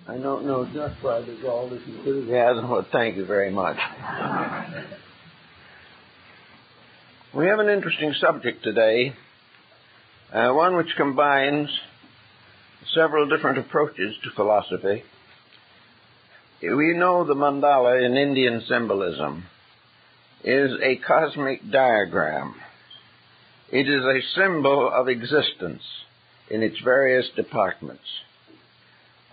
I don't know just why there's all this enthusiasm, but thank you very much. We have an interesting subject today, one which combines several different approaches to philosophy. We know the mandala in Indian symbolism is a cosmic diagram. It is a symbol of existence in its various departments.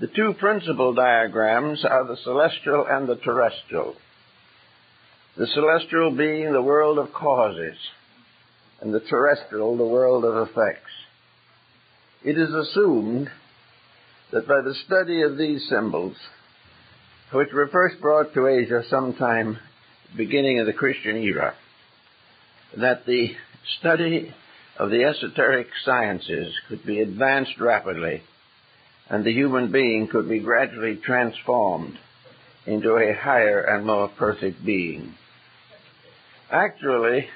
The two principal diagrams are the celestial and the terrestrial. The celestial being the world of causes, and the terrestrial the world of effects. It is assumed that by the study of these symbols, which were first brought to Asia sometime beginning of the Christian era, that the study of the esoteric sciences could be advanced rapidly, and the human being could be gradually transformed into a higher and more perfect being. Actually,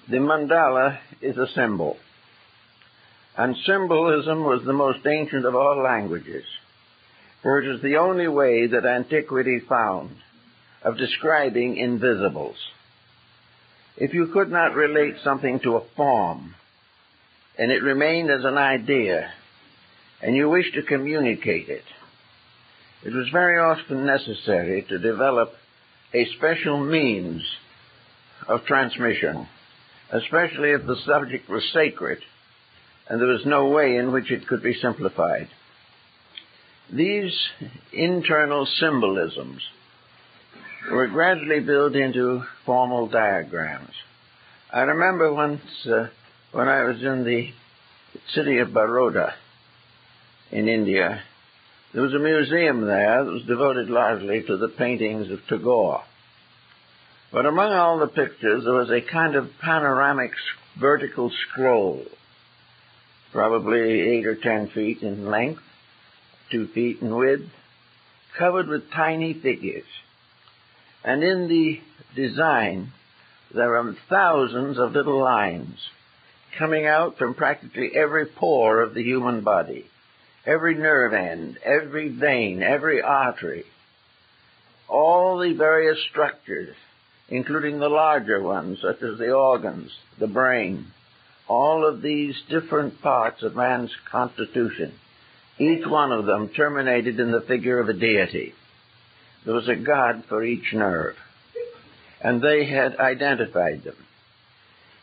the mandala is a symbol, and symbolism was the most ancient of all languages, for it is the only way that antiquity found of describing invisibles. If you could not relate something to a form, and it remained as an idea, and you wished to communicate it, it was very often necessary to develop a special means of transmission, especially if the subject was sacred and there was no way in which it could be simplified. These internal symbolisms were gradually built into formal diagrams. I remember once when I was in the city of Baroda in India, there was a museum there that was devoted largely to the paintings of Tagore. But among all the pictures, there was a kind of panoramic vertical scroll, probably 8 or 10 feet in length, 2 feet in width, covered with tiny figures. And in the design, there are thousands of little lines coming out from practically every pore of the human body, every nerve end, every vein, every artery, all the various structures, including the larger ones, such as the organs, the brain, all of these different parts of man's constitution, each one of them terminated in the figure of a deity. There was a god for each nerve, and they had identified them.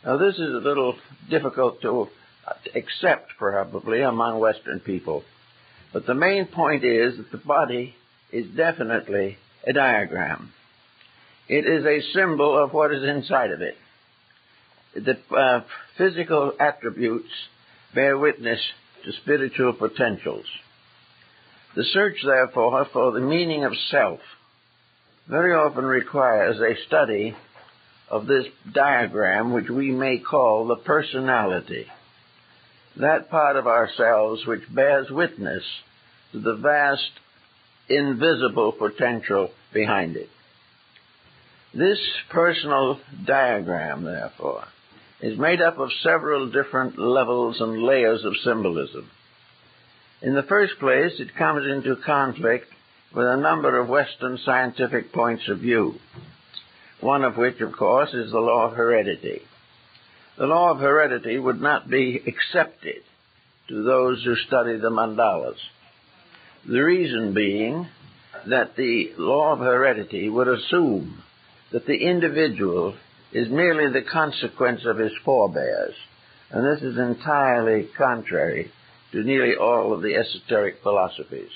Now, this is a little difficult to accept, probably, among Western people, but the main point is that the body is definitely a diagram. It is a symbol of what is inside of it. The physical attributes bear witness to spiritual potentials. The search, therefore, for the meaning of self very often requires a study of this diagram, which we may call the personality, that part of ourselves which bears witness to the vast, invisible potential behind it. This personal diagram, therefore, is made up of several different levels and layers of symbolism. In the first place, it comes into conflict with a number of Western scientific points of view, one of which, of course, is the law of heredity. The law of heredity would not be accepted to those who study the mandalas. The reason being that the law of heredity would assume that the individual is merely the consequence of his forebears, and this is entirely contrary to nearly all of the esoteric philosophies.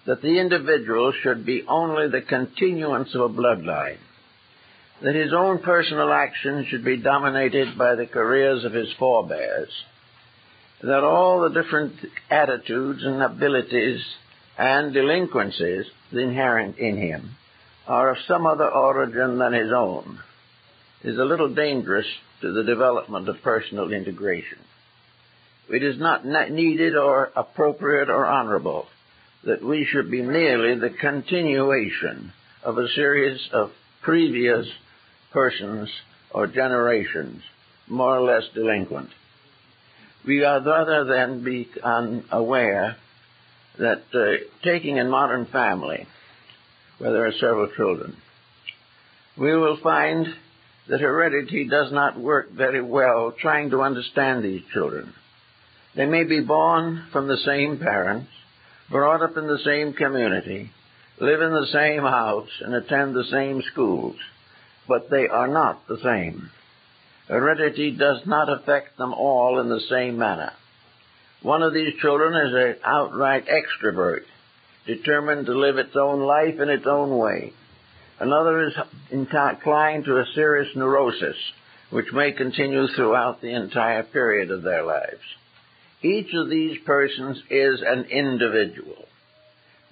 That the individual should be only the continuance of a bloodline, that his own personal actions should be dominated by the careers of his forebears, that all the different attitudes and abilities and delinquencies inherent in him are of some other origin than his own, is a little dangerous to the development of personal integration. It is not needed or appropriate or honorable that we should be merely the continuation of a series of previous persons or generations, more or less delinquent. We are rather than be unaware that taking a modern family, where there are several children, we will find that heredity does not work very well trying to understand these children. They may be born from the same parents, brought up in the same community, live in the same house, and attend the same schools, but they are not the same. Heredity does not affect them all in the same manner. One of these children is an outright extrovert, determined to live its own life in its own way. Another is inclined to a serious neurosis, which may continue throughout the entire period of their lives. Each of these persons is an individual,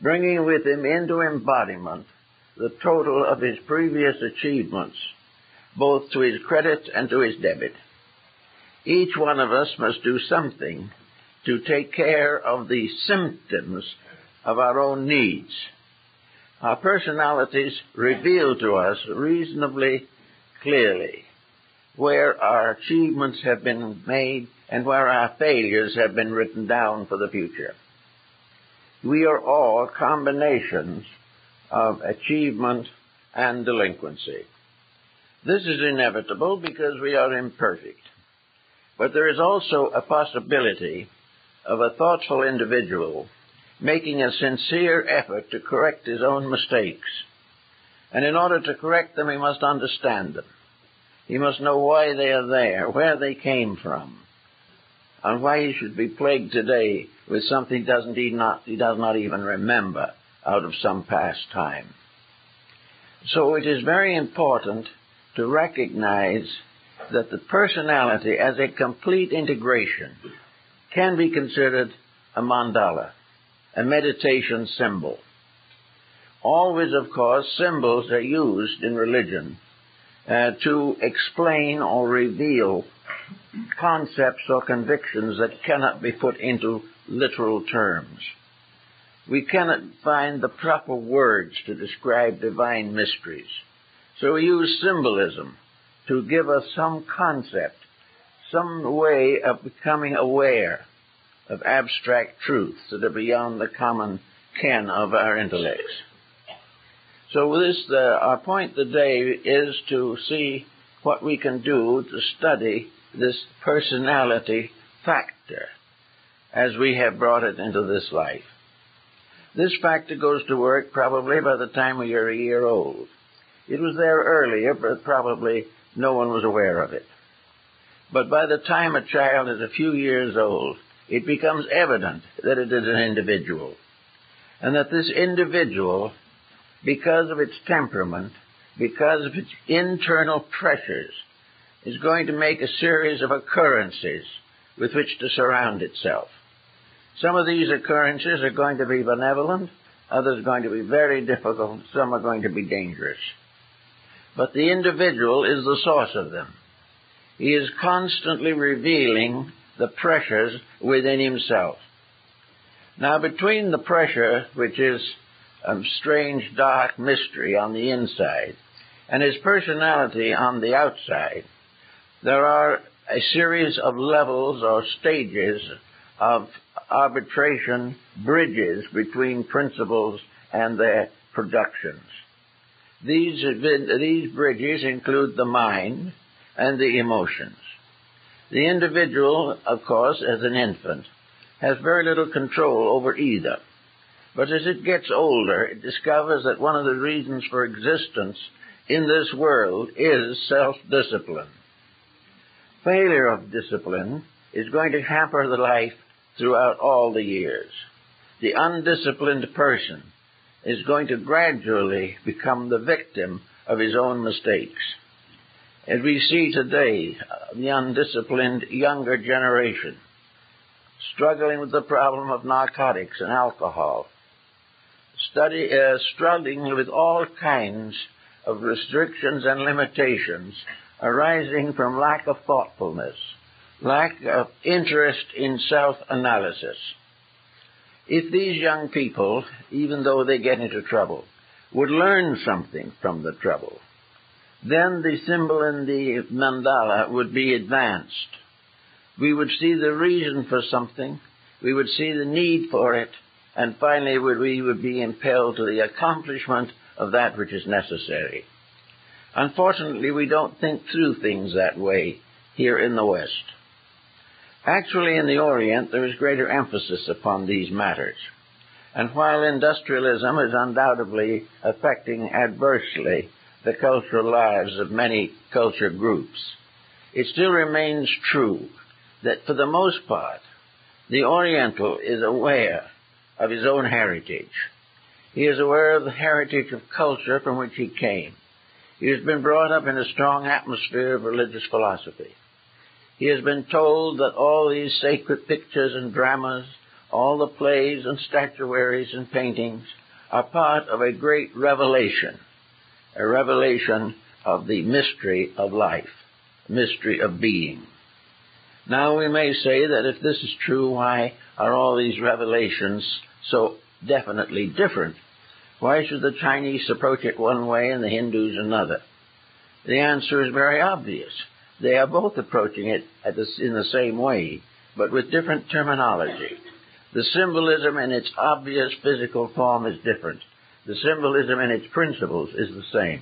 bringing with him into embodiment the total of his previous achievements, both to his credit and to his debit. Each one of us must do something to take care of the symptoms of our own needs. Our personalities reveal to us reasonably clearly where our achievements have been made and where our failures have been written down for the future. We are all combinations of achievement and delinquency. This is inevitable because we are imperfect. But there is also a possibility of a thoughtful individual making a sincere effort to correct his own mistakes. And in order to correct them, he must understand them. He must know why they are there, where they came from, and why he should be plagued today with something he does not even remember out of some past time. So it is very important to recognize that the personality as a complete integration can be considered a mandala, a meditation symbol. Always, of course, symbols are used in religion to explain or reveal concepts or convictions that cannot be put into literal terms. We cannot find the proper words to describe divine mysteries. So we use symbolism to give us some concept, some way of becoming aware of abstract truths that are beyond the common ken of our intellects. So our point today is to see what we can do to study this personality factor as we have brought it into this life. This factor goes to work probably by the time we are a year old. It was there earlier, but probably no one was aware of it. But by the time a child is a few years old, it becomes evident that it is an individual, and that this individual, because of its temperament, because of its internal pressures, is going to make a series of occurrences with which to surround itself. Some of these occurrences are going to be benevolent, others are going to be very difficult, some are going to be dangerous. But the individual is the source of them. He is constantly revealing the pressures within himself. Now, between the pressure, which is a strange, dark mystery on the inside, and his personality on the outside, there are a series of levels or stages of arbitration, bridges between principles and their productions. These bridges include the mind and the emotions. The individual, of course, as an infant, has very little control over either. But as it gets older, it discovers that one of the reasons for existence in this world is self-discipline. Failure of discipline is going to hamper the life throughout all the years. The undisciplined person is going to gradually become the victim of his own mistakes. As we see today, the undisciplined younger generation struggling with the problem of narcotics and alcohol, struggling with all kinds of restrictions and limitations arising from lack of thoughtfulness, lack of interest in self-analysis. If these young people, even though they get into trouble, would learn something from the trouble, then the symbol in the mandala would be advanced. We would see the reason for something, we would see the need for it, and finally we would be impelled to the accomplishment of that which is necessary. Unfortunately, we don't think through things that way here in the West. Actually, in the Orient, there is greater emphasis upon these matters. And while industrialism is undoubtedly affecting adversely the cultural lives of many culture groups, it still remains true that for the most part, the Oriental is aware of his own heritage. He is aware of the heritage of culture from which he came. He has been brought up in a strong atmosphere of religious philosophy. He has been told that all these sacred pictures and dramas, all the plays and statuaries and paintings are part of a great revelation, a revelation of the mystery of life, mystery of being. Now we may say that if this is true, why are all these revelations so definitely different? Why should the Chinese approach it one way and the Hindus another? The answer is very obvious. They are both approaching it in the same way, but with different terminology. The symbolism in its obvious physical form is different. The symbolism in its principles is the same.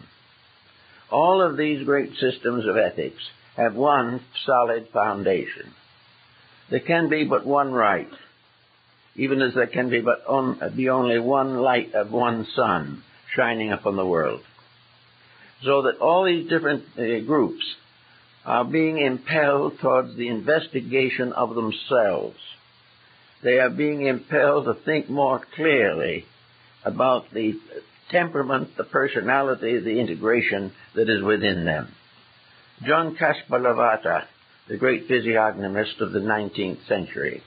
All of these great systems of ethics have one solid foundation. There can be but one right, even as there can be only one light of one sun shining upon the world. So that all these different groups are being impelled towards the investigation of themselves. They are being impelled to think more clearly about the temperament, the personality, the integration that is within them. John Caspar Lavater, the great physiognomist of the 19th century,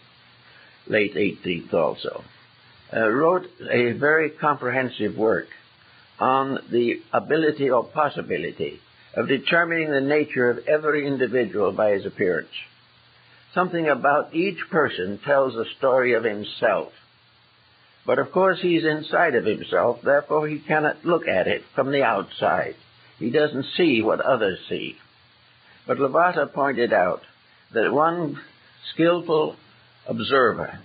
late 18th also, wrote a very comprehensive work on the ability or possibility of determining the nature of every individual by his appearance. Something about each person tells a story of himself. But of course he's inside of himself, therefore he cannot look at it from the outside. He doesn't see what others see. But Lavater pointed out that one skillful observer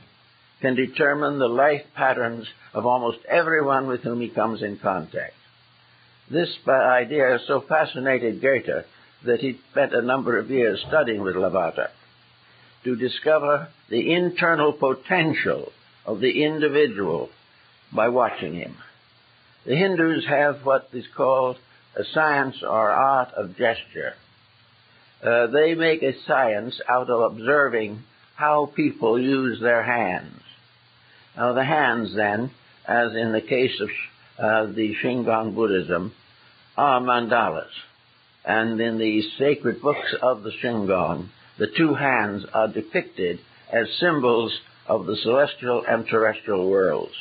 can determine the life patterns of almost everyone with whom he comes in contact. This idea so fascinated Goethe that he spent a number of years studying with Lavater to discover the internal potential of the individual by watching him. The Hindus have what is called a science or art of gesture. They make a science out of observing how people use their hands. Now the hands then, as in the case of the Shingon Buddhism, are mandalas. And in the sacred books of the Shingon, the two hands are depicted as symbols of the celestial and terrestrial worlds.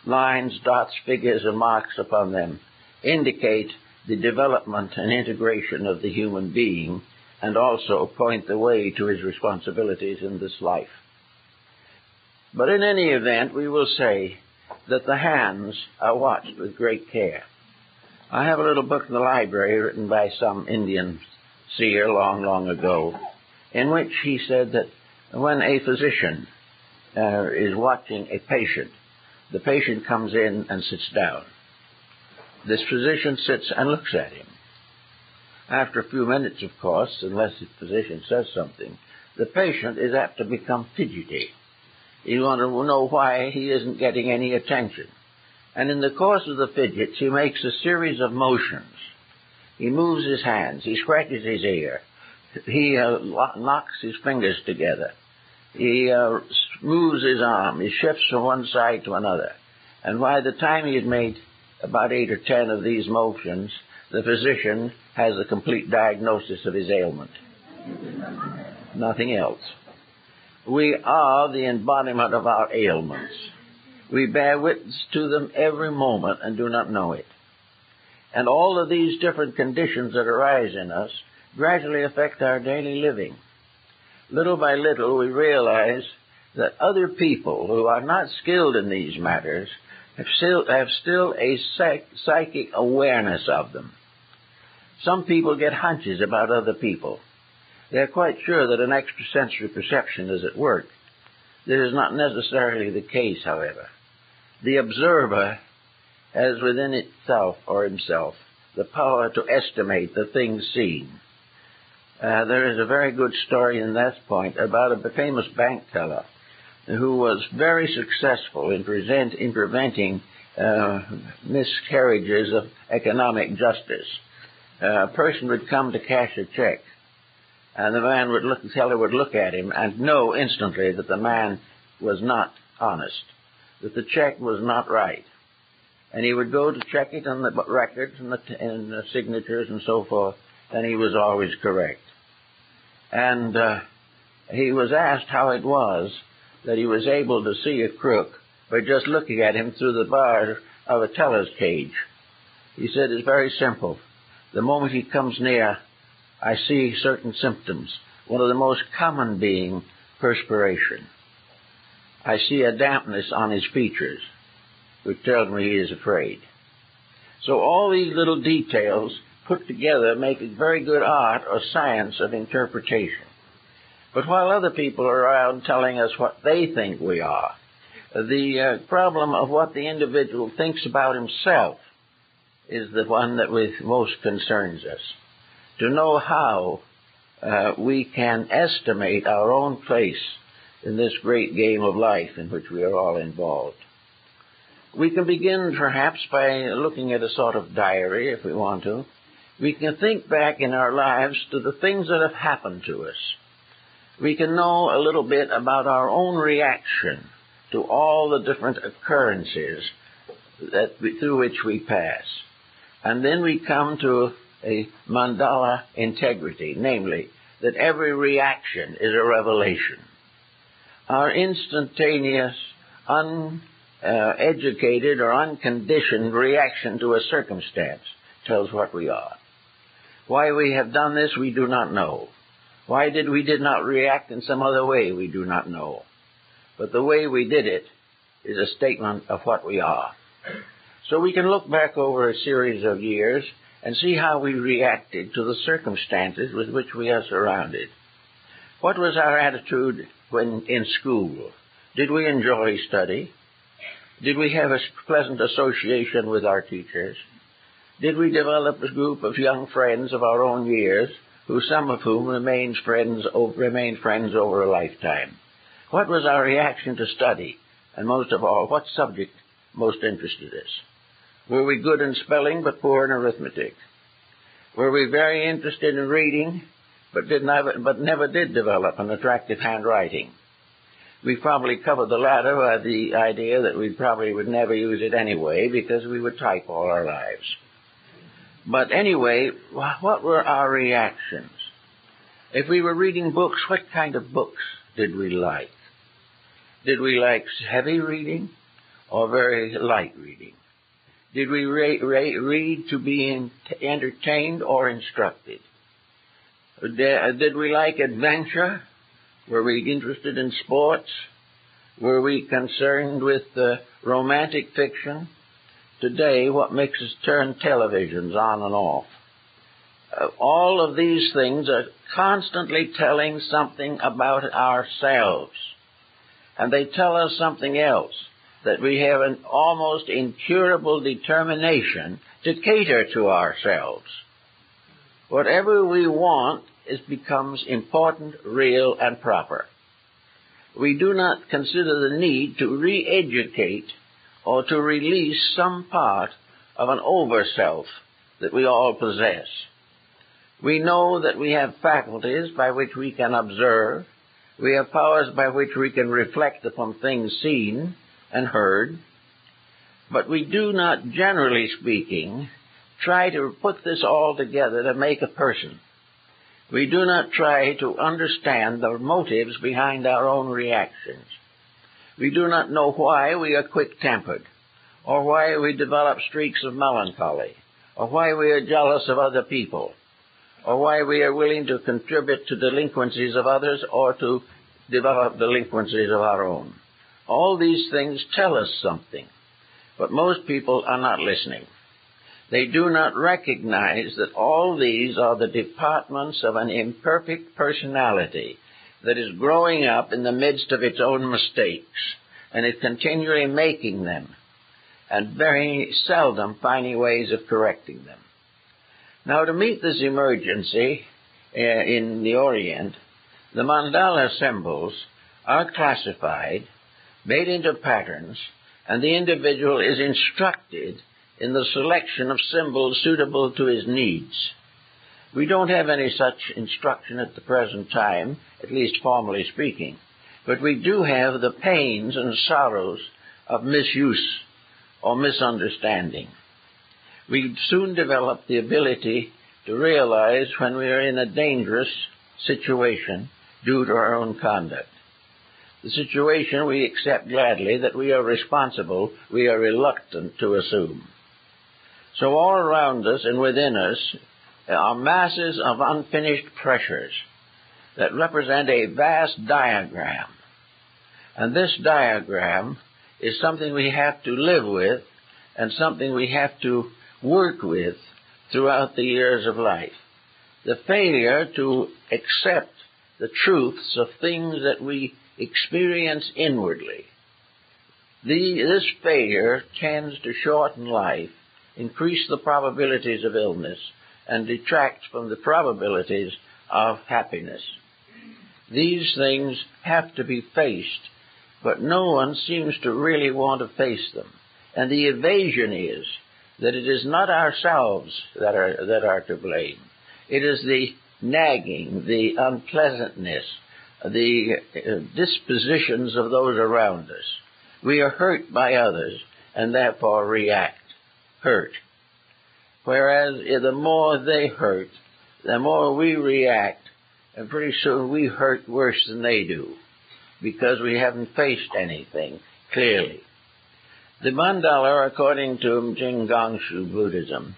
Lines, dots, figures, and marks upon them indicate the development and integration of the human being and also point the way to his responsibilities in this life. But in any event, we will say that the hands are watched with great care. I have a little book in the library written by some Indian seer long ago, in which he said that when a physician is watching a patient, the patient comes in and sits down. This physician sits and looks at him. After a few minutes, of course, unless the physician says something, the patient is apt to become fidgety. You want to know why he isn't getting any attention. And in the course of the fidgets, he makes a series of motions. He moves his hands, he scratches his ear, he knocks his fingers together, he moves his arm, he shifts from one side to another. And by the time he has made about 8 or 10 of these motions, the physician has a complete diagnosis of his ailment. Nothing else. We are the embodiment of our ailments. We bear witness to them every moment and do not know it. And all of these different conditions that arise in us gradually affect our daily living. Little by little, we realize that other people who are not skilled in these matters have still a psychic awareness of them. Some people get hunches about other people. They're quite sure that an extrasensory perception is at work. This is not necessarily the case, however. The observer has within itself or himself the power to estimate the things seen. There is a very good story in that point about a famous bank teller who was very successful in preventing miscarriages of economic justice. A person would come to cash a check, and the teller would look at him and know instantly that the man was not honest, that the check was not right. And he would go to check it on the records and the signatures and so forth, and he was always correct. And he was asked how it was that he was able to see a crook by just looking at him through the bars of a teller's cage. He said, it's very simple. The moment he comes near, I see certain symptoms, one of the most common being perspiration. I see a dampness on his features, which tells me he is afraid. So all these little details put together make a very good art or science of interpretation. But while other people are around telling us what they think we are, the problem of what the individual thinks about himself is the one that most concerns us. To know how we can estimate our own place in this great game of life in which we are all involved. We can begin perhaps by looking at a sort of diary if we want to. We can think back in our lives to the things that have happened to us. We can know a little bit about our own reaction to all the different occurrences through which we pass. And then we come to a Mandala integrity, namely, that every reaction is a revelation. Our instantaneous, uneducated or unconditioned reaction to a circumstance tells what we are. Why we have done this, we do not know. Why we did not react in some other way, we do not know. But the way we did it is a statement of what we are. So we can look back over a series of years and see how we reacted to the circumstances with which we are surrounded. What was our attitude when in school? Did we enjoy study? Did we have a pleasant association with our teachers? Did we develop a group of young friends of our own years, some of whom remained friends over a lifetime? What was our reaction to study? And most of all, what subject most interested us? Were we good in spelling but poor in arithmetic? Were we very interested in reading but never did develop an attractive handwriting? We probably covered the latter by the idea that we probably would never use it anyway because we would type all our lives. But anyway, what were our reactions? If we were reading books, what kind of books did we like? Did we like heavy reading or very light reading? Did we read to be entertained or instructed? Did we like adventure? Were we interested in sports? Were we concerned with romantic fiction? Today, what makes us turn televisions on and off? All of these things are constantly telling something about ourselves. And they tell us something else, that we have an almost incurable determination to cater to ourselves. Whatever we want becomes important, real, and proper. We do not consider the need to re-educate or to release some part of an over-self that we all possess. We know that we have faculties by which we can observe. We have powers by which we can reflect upon things seen and heard. But we do not, generally speaking, try to put this all together to make a person. We do not try to understand the motives behind our own reactions. We do not know why we are quick-tempered, or why we develop streaks of melancholy, or why we are jealous of other people, or why we are willing to contribute to delinquencies of others or to develop delinquencies of our own. All these things tell us something, but most people are not listening. They do not recognize that all these are the departments of an imperfect personality that is growing up in the midst of its own mistakes, and is continually making them, and very seldom finding ways of correcting them. Now, to meet this emergency in the Orient, the mandala symbols are classified, made into patterns, and the individual is instructed in the selection of symbols suitable to his needs. We don't have any such instruction at the present time, at least formally speaking, but we do have the pains and sorrows of misuse or misunderstanding. We soon develop the ability to realize when we are in a dangerous situation due to our own conduct. The situation we accept gladly, that we are responsible, we are reluctant to assume. So all around us and within us are masses of unfinished pressures that represent a vast diagram. And this diagram is something we have to live with and something we have to work with throughout the years of life. The failure to accept the truths of things that we experience inwardly. This failure tends to shorten life, increase the probabilities of illness, and detract from the probabilities of happiness. These things have to be faced, but no one seems to really want to face them. And the evasion is that it is not ourselves that are to blame. It is the nagging, the unpleasantness, the dispositions of those around us. We are hurt by others and therefore react, hurt. Whereas the more they hurt, the more we react, and pretty soon we hurt worse than they do, because we haven't faced anything clearly. The mandala, according to Jinggangshu Buddhism,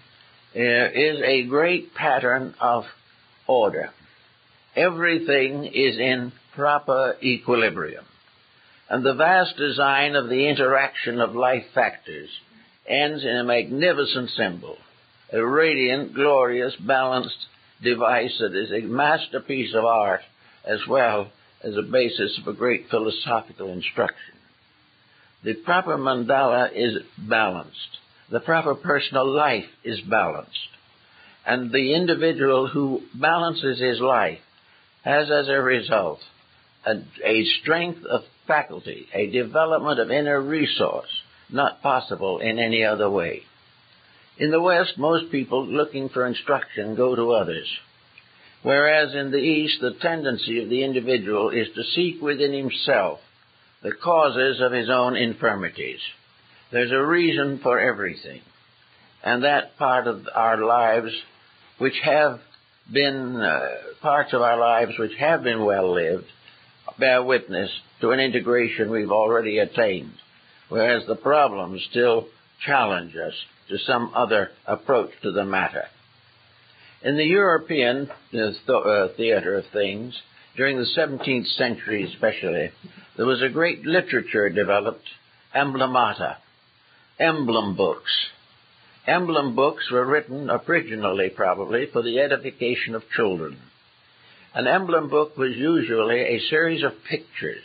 is a great pattern of order. Everything is in proper equilibrium. And the vast design of the interaction of life factors ends in a magnificent symbol, a radiant, glorious, balanced device that is a masterpiece of art as well as a basis of a great philosophical instruction. The proper mandala is balanced. The proper personal life is balanced. And the individual who balances his life has, as a result, a strength of faculty, a development of inner resource, not possible in any other way. In the West, most people looking for instruction go to others, whereas in the East, the tendency of the individual is to seek within himself the causes of his own infirmities. There's a reason for everything, and that part of our lives which have been, parts of our lives which have been well lived, bear witness to an integration we've already attained, whereas the problems still challenge us to some other approach to the matter. In the European theater of things, during the 17th century especially, there was a great literature developed, emblemata, emblem books. Emblem books were written originally, probably, for the edification of children. An emblem book was usually a series of pictures,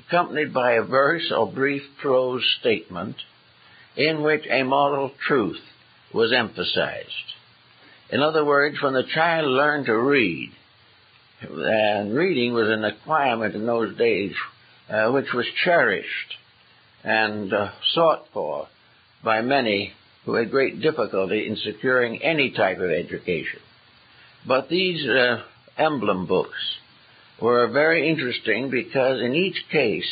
accompanied by a verse or brief prose statement in which a moral truth was emphasized. In other words, when the child learned to read, and reading was an acquirement in those days which was cherished and sought for by many who had great difficulty in securing any type of education. But these emblem books were very interesting because in each case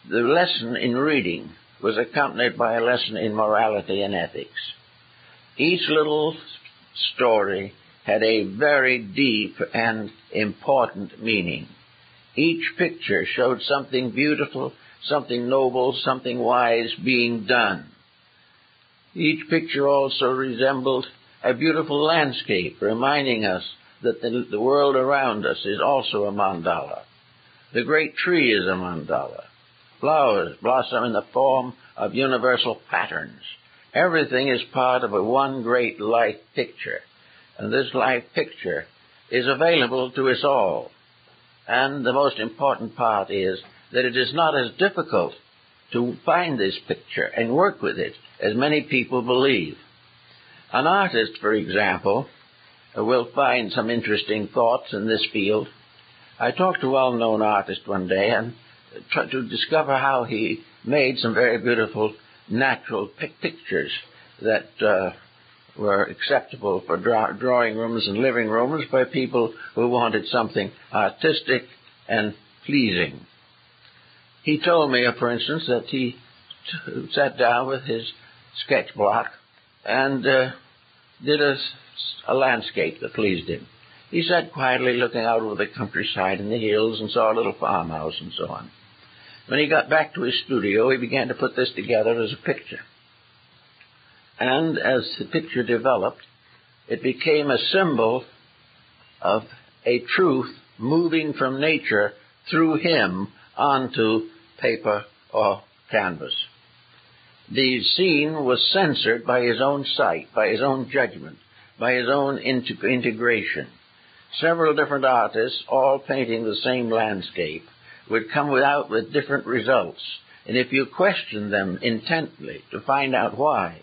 the lesson in reading was accompanied by a lesson in morality and ethics. Each little story had a very deep and important meaning. Each picture showed something beautiful, something noble, something wise being done. Each picture also resembled a beautiful landscape, reminding us that the world around us is also a mandala. The great tree is a mandala. Flowers blossom in the form of universal patterns. Everything is part of a one great life picture, and this life picture is available to us all. And the most important part is that it is not as difficult to find this picture and work with it as many people believe. An artist, for example, will find some interesting thoughts in this field. I talked to a well-known artist one day and tried to discover how he made some very beautiful natural pictures that were acceptable for drawing rooms and living rooms by people who wanted something artistic and pleasing. He told me, for instance, that he sat down with his sketch block and did a landscape that pleased him. He sat quietly looking out over the countryside and the hills and saw a little farmhouse and so on. When he got back to his studio, he began to put this together as a picture. And as the picture developed, it became a symbol of a truth moving from nature through him onto paper or canvas. The scene was censored by his own sight, by his own judgment, by his own integration. Several different artists, all painting the same landscape, would come out with different results. And if you questioned them intently to find out why,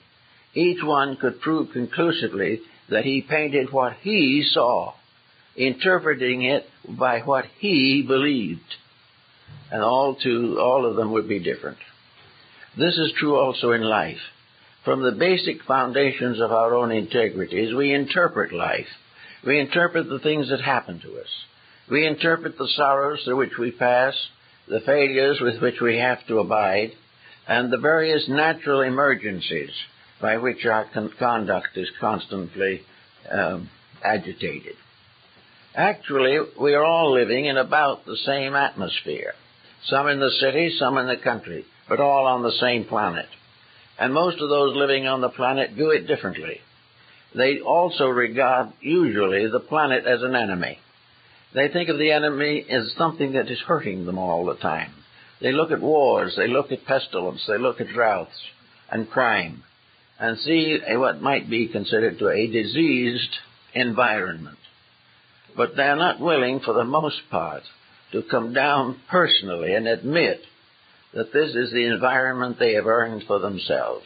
each one could prove conclusively that he painted what he saw, interpreting it by what he believed. And all of them would be different. This is true also in life. From the basic foundations of our own integrities, we interpret life. We interpret the things that happen to us. We interpret the sorrows through which we pass, the failures with which we have to abide, and the various natural emergencies by which our conduct is constantly agitated. Actually, we are all living in about the same atmosphere. Some in the city, some in the country, but all on the same planet. And most of those living on the planet do it differently. They also regard, usually, the planet as an enemy. They think of the enemy as something that is hurting them all the time. They look at wars, they look at pestilence, they look at droughts and crime, and see what might be considered to a diseased environment. But they're not willing, for the most part, to come down personally and admit that this is the environment they have earned for themselves,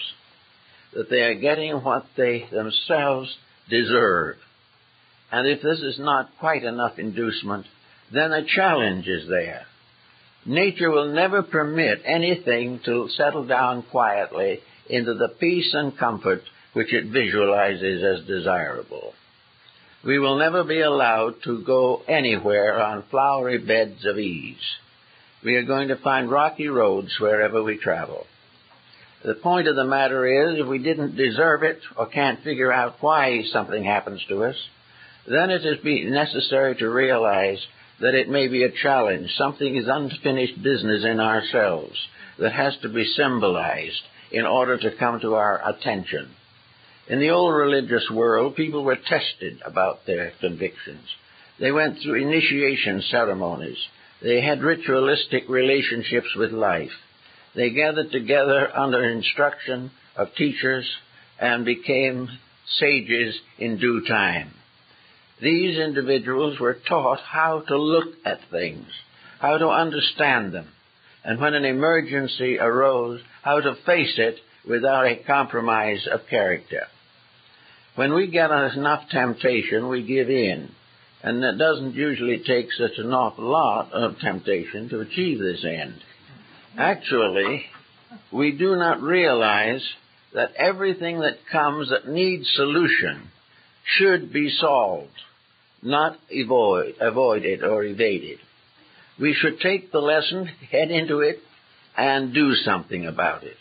that they are getting what they themselves deserve. And if this is not quite enough inducement, then a challenge is there. Nature will never permit anything to settle down quietly into the peace and comfort which it visualizes as desirable. We will never be allowed to go anywhere on flowery beds of ease. We are going to find rocky roads wherever we travel. The point of the matter is, if we didn't deserve it or can't figure out why something happens to us, then it is necessary to realize that it may be a challenge. Something is unfinished business in ourselves that has to be symbolized in order to come to our attention. In the old religious world, people were tested about their convictions. They went through initiation ceremonies. They had ritualistic relationships with life. They gathered together under instruction of teachers and became sages in due time. These individuals were taught how to look at things, how to understand them, and when an emergency arose, how to face it without a compromise of character. When we get enough temptation, we give in, and it doesn't usually take such an awful lot of temptation to achieve this end. Actually, we do not realize that everything that comes that needs solution should be solved, not avoided or evaded. We should take the lesson, head into it, and do something about it.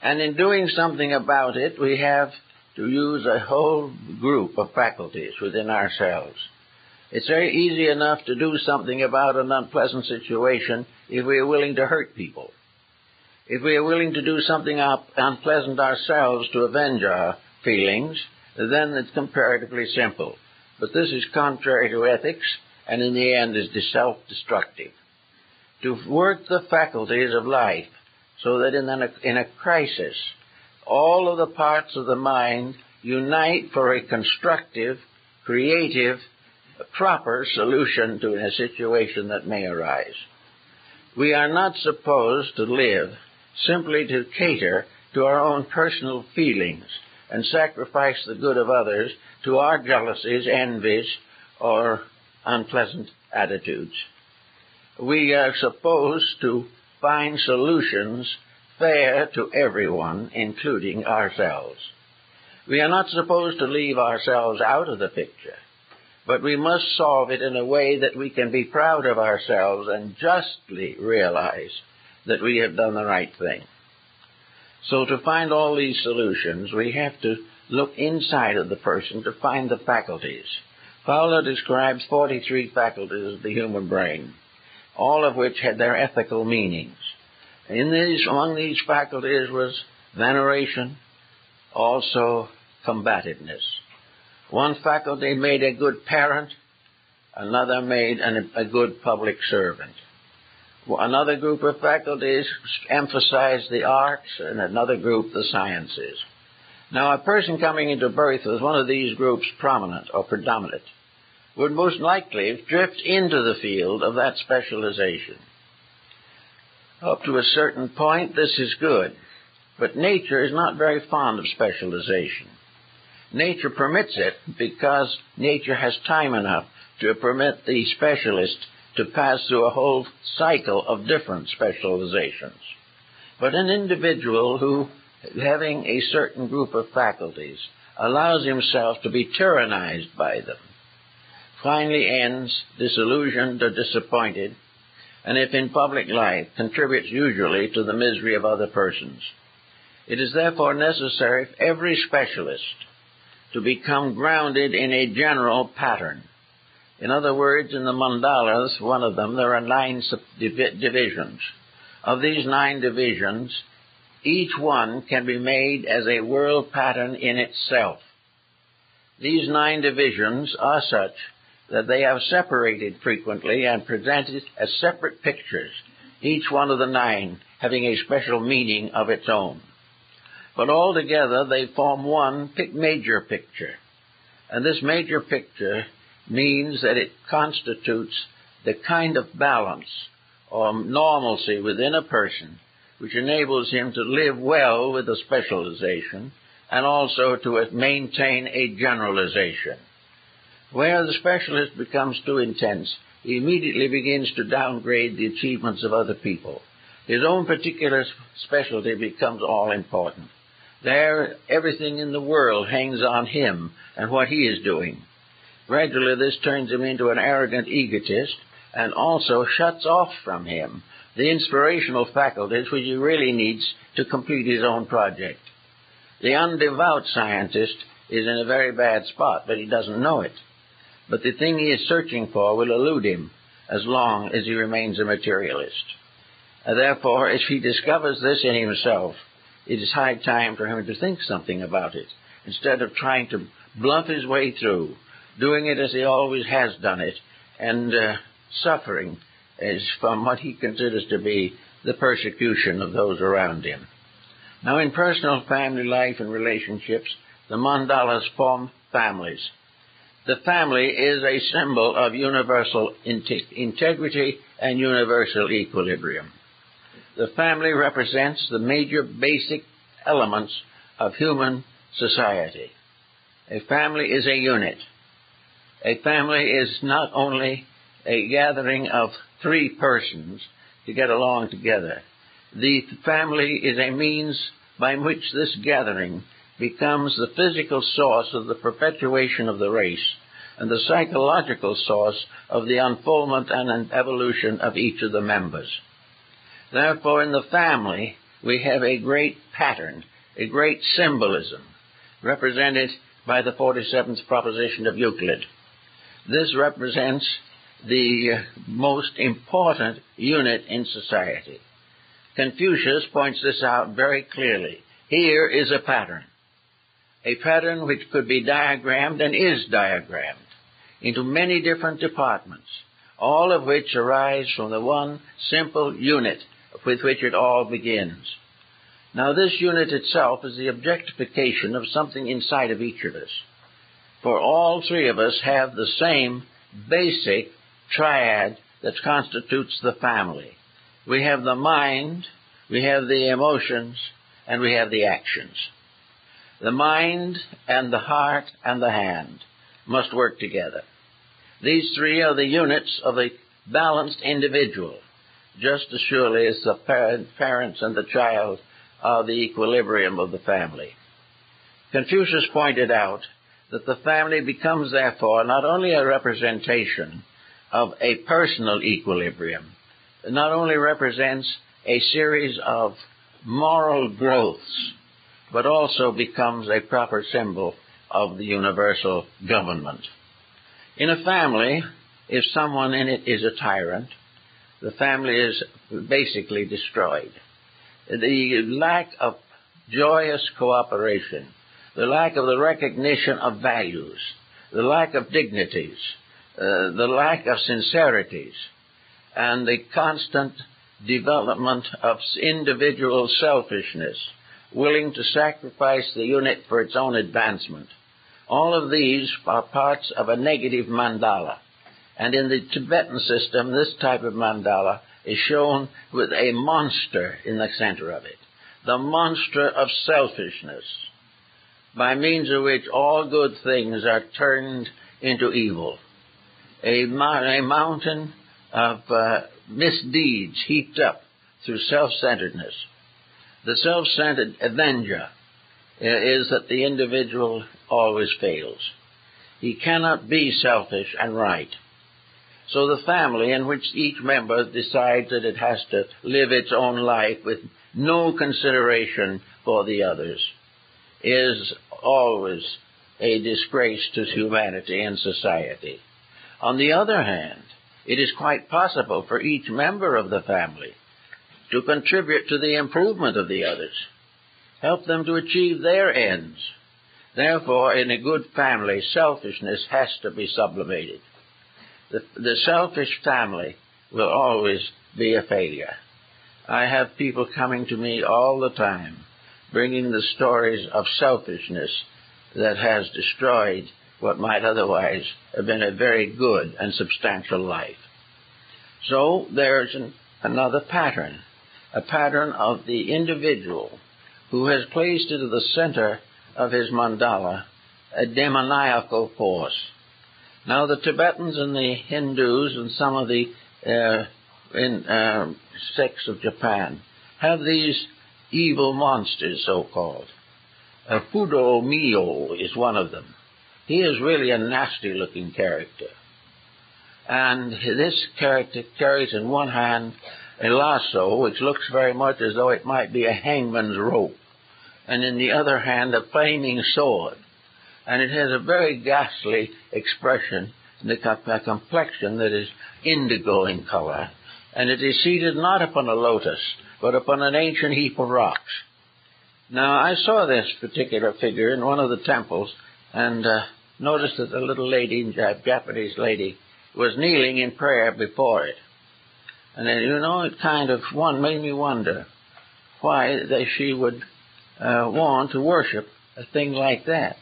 And in doing something about it, we have to use a whole group of faculties within ourselves. It's very easy enough to do something about an unpleasant situation if we are willing to hurt people. If we are willing to do something unpleasant ourselves to avenge our feelings, then it's comparatively simple. But this is contrary to ethics, and in the end is self-destructive. To work the faculties of life so that in a crisis, all of the parts of the mind unite for a constructive, creative proper solution to a situation that may arise. We are not supposed to live simply to cater to our own personal feelings and sacrifice the good of others to our jealousies, envies, or unpleasant attitudes. We are supposed to find solutions fair to everyone, including ourselves. We are not supposed to leave ourselves out of the picture, but we must solve it in a way that we can be proud of ourselves and justly realize that we have done the right thing. So to find all these solutions, we have to look inside of the person to find the faculties. Fowler describes 43 faculties of the human brain, all of which had their ethical meanings. Among these faculties was veneration, also combativeness. One faculty made a good parent, another made a good public servant. Another group of faculties emphasized the arts, and another group the sciences. Now, a person coming into birth with one of these groups prominent or predominant would most likely drift into the field of that specialization. Up to a certain point, this is good, but nature is not very fond of specialization. Nature permits it because nature has time enough to permit the specialist to pass through a whole cycle of different specializations. But an individual who, having a certain group of faculties, allows himself to be tyrannized by them, finally ends disillusioned or disappointed, and if in public life, contributes usually to the misery of other persons. It is therefore necessary for every specialist to become grounded in a general pattern. In other words, in the mandalas, one of them, there are 9 divisions. Of these 9 divisions, each one can be made as a world pattern in itself. These 9 divisions are such that they are separated frequently and presented as separate pictures, each one of the 9 having a special meaning of its own. But altogether they form one major picture, and this major picture means that it constitutes the kind of balance or normalcy within a person which enables him to live well with a specialization and also to maintain a generalization. Where the specialist becomes too intense, he immediately begins to downgrade the achievements of other people. His own particular specialty becomes all important. There, everything in the world hangs on him and what he is doing. Gradually, this turns him into an arrogant egotist and also shuts off from him the inspirational faculties which he really needs to complete his own project. The undevout scientist is in a very bad spot, but he doesn't know it. But the thing he is searching for will elude him as long as he remains a materialist. Therefore, if he discovers this in himself, it is high time for him to think something about it, instead of trying to bluff his way through, doing it as he always has done it, and suffering as from what he considers to be the persecution of those around him. Now, in personal family life and relationships, the mandalas form families. The family is a symbol of universal integrity and universal equilibrium. The family represents the major basic elements of human society. A family is a unit. A family is not only a gathering of 3 persons to get along together. The family is a means by which this gathering becomes the physical source of the perpetuation of the race and the psychological source of the unfoldment and evolution of each of the members. Therefore, in the family, we have a great pattern, a great symbolism, represented by the 47th proposition of Euclid. This represents the most important unit in society. Confucius points this out very clearly. Here is a pattern which could be diagrammed and is diagrammed into many different departments, all of which arise from the one simple unit with which it all begins. Now, this unit itself is the objectification of something inside of each of us. For all 3 of us have the same basic triad that constitutes the family. We have the mind, we have the emotions, and we have the actions. The mind and the heart and the hand must work together. These three are the units of a balanced individual, just as surely as the parents and the child are the equilibrium of the family. Confucius pointed out that the family becomes, therefore, not only a representation of a personal equilibrium, it not only represents a series of moral growths, but also becomes a proper symbol of the universal government. In a family, if someone in it is a tyrant, the family is basically destroyed. The lack of joyous cooperation, the lack of the recognition of values, the lack of dignities, the lack of sincerities, and the constant development of individual selfishness, willing to sacrifice the unit for its own advancement. All of these are parts of a negative mandala. And in the Tibetan system, this type of mandala is shown with a monster in the center of it, the monster of selfishness, by means of which all good things are turned into evil. A mountain of misdeeds heaped up through self-centeredness. The self-centered avenger is that the individual always fails. He cannot be selfish and right. So the family, in which each member decides that it has to live its own life with no consideration for the others, is always a disgrace to humanity and society. On the other hand, it is quite possible for each member of the family to contribute to the improvement of the others, help them to achieve their ends. Therefore, in a good family, selfishness has to be sublimated. The selfish family will always be a failure. I have people coming to me all the time, bringing the stories of selfishness that has destroyed what might otherwise have been a very good and substantial life. So there's another pattern, a pattern of the individual who has placed into the center of his mandala a demoniacal force. Now, the Tibetans and the Hindus and some of the sects of Japan have these evil monsters, so-called. Fudo Mio is one of them. He is really a nasty-looking character. And this character carries in one hand a lasso, which looks very much as though it might be a hangman's rope, and in the other hand a flaming sword. And it has a very ghastly expression, a complexion that is indigo in color, and it is seated not upon a lotus, but upon an ancient heap of rocks. Now, I saw this particular figure in one of the temples, and noticed that the little lady, Japanese lady, was kneeling in prayer before it. And then, it kind of made me wonder why she would want to worship a thing like that.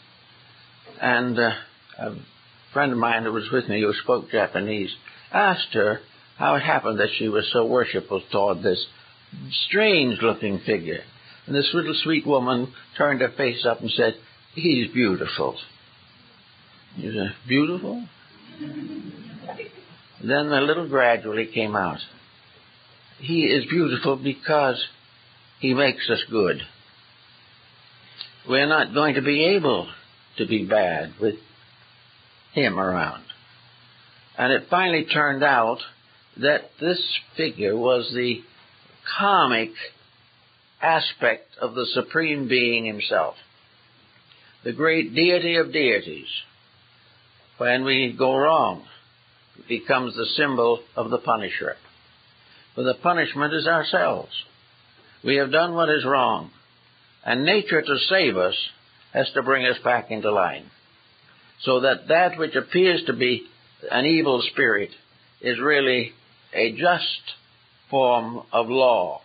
And a friend of mine who was with me, who spoke Japanese, asked her how it happened that she was so worshipful toward this strange-looking figure. And this little sweet woman turned her face up and said, "He's beautiful." He said, "Beautiful?" Then the little gradually came out. "He is beautiful because he makes us good. We're not going to be able to be bad with him around." And it finally turned out that this figure was the comic aspect of the Supreme Being himself, the great deity of deities. When we go wrong, it becomes the symbol of the punisher. For the punishment is ourselves. We have done what is wrong, and nature, to save us, has to bring us back into line, so that which appears to be an evil spirit is really a just form of law,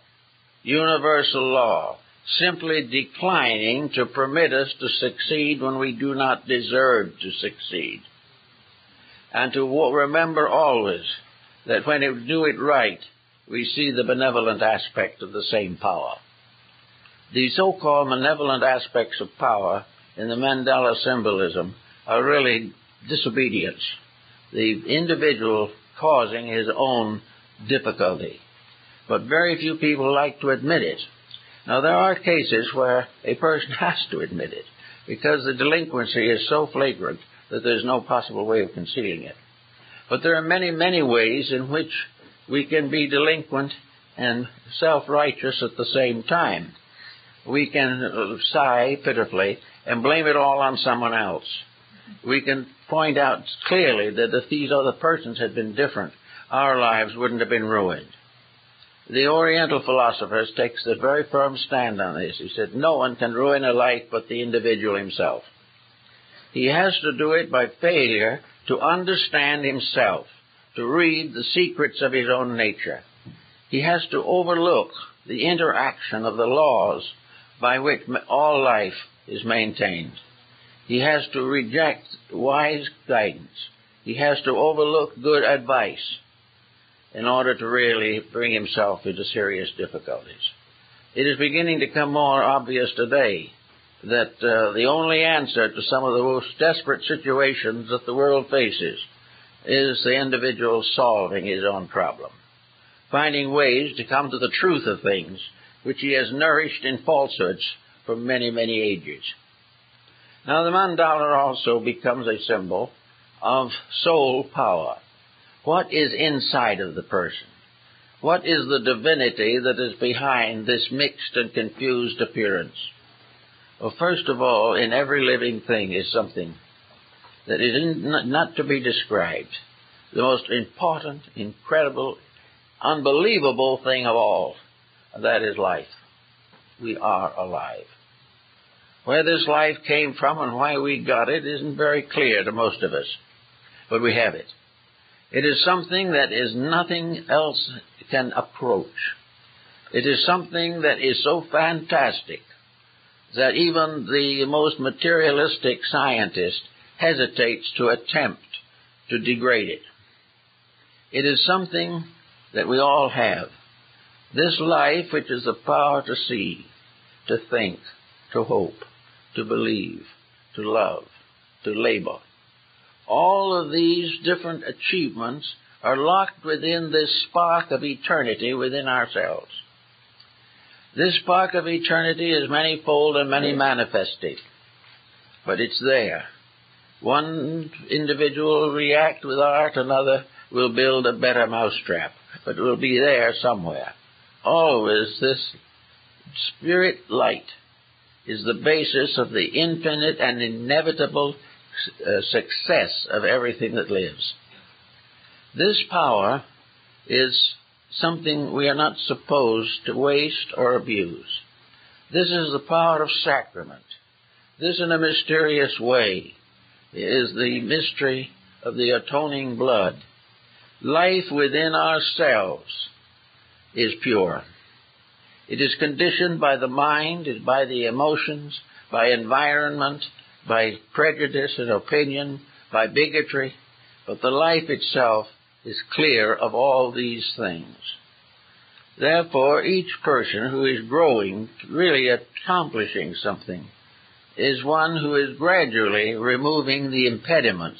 universal law, simply declining to permit us to succeed when we do not deserve to succeed. and to remember always that when we do it right, we see the benevolent aspect of the same power. The so-called malevolent aspects of power in the Mandala symbolism are really disobedience, the individual causing his own difficulty. But very few people like to admit it. Now, there are cases where a person has to admit it, because the delinquency is so flagrant that there's no possible way of concealing it. But there are many, many ways in which we can be delinquent and self-righteous at the same time. We can sigh pitifully and blame it all on someone else. We can point out clearly that if these other persons had been different, our lives wouldn't have been ruined. The Oriental philosophers takes a very firm stand on this. He said, no one can ruin a life but the individual himself. He has to do it by failure to understand himself, to read the secrets of his own nature. He has to overlook the interaction of the laws by which all life is maintained. He has to reject wise guidance. He has to overlook good advice in order to really bring himself into serious difficulties. It is beginning to become more obvious today that the only answer to some of the most desperate situations that the world faces is the individual solving his own problem, finding ways to come to the truth of things which he has nourished in falsehoods for many, many ages. Now, the mandala also becomes a symbol of soul power. What is inside of the person? What is the divinity that is behind this mixed and confused appearance? Well, first of all, in every living thing is something that is not to be described. The most important, incredible, unbelievable thing of all, and that is life. We are alive. Where this life came from and why we got it isn't very clear to most of us, but we have it. It is something that is nothing else can approach. It is something that is so fantastic that even the most materialistic scientist hesitates to attempt to degrade it. It is something that we all have. This life, which is the power to see, to think, to hope, to believe, to love, to labor. All of these different achievements are locked within this spark of eternity within ourselves. This spark of eternity is manifold and many manifested, but it's there. One individual will react with art, another will build a better mousetrap, but it will be there somewhere. Always this spirit light is the basis of the infinite and inevitable success of everything that lives. This power is something we are not supposed to waste or abuse. This is the power of sacrament. This, in a mysterious way, is the mystery of the atoning blood. Life within ourselves is pure. It is conditioned by the mind, by the emotions, by environment, by prejudice and opinion, by bigotry, but the life itself is clear of all these things. Therefore, each person who is growing, really accomplishing something, is one who is gradually removing the impediments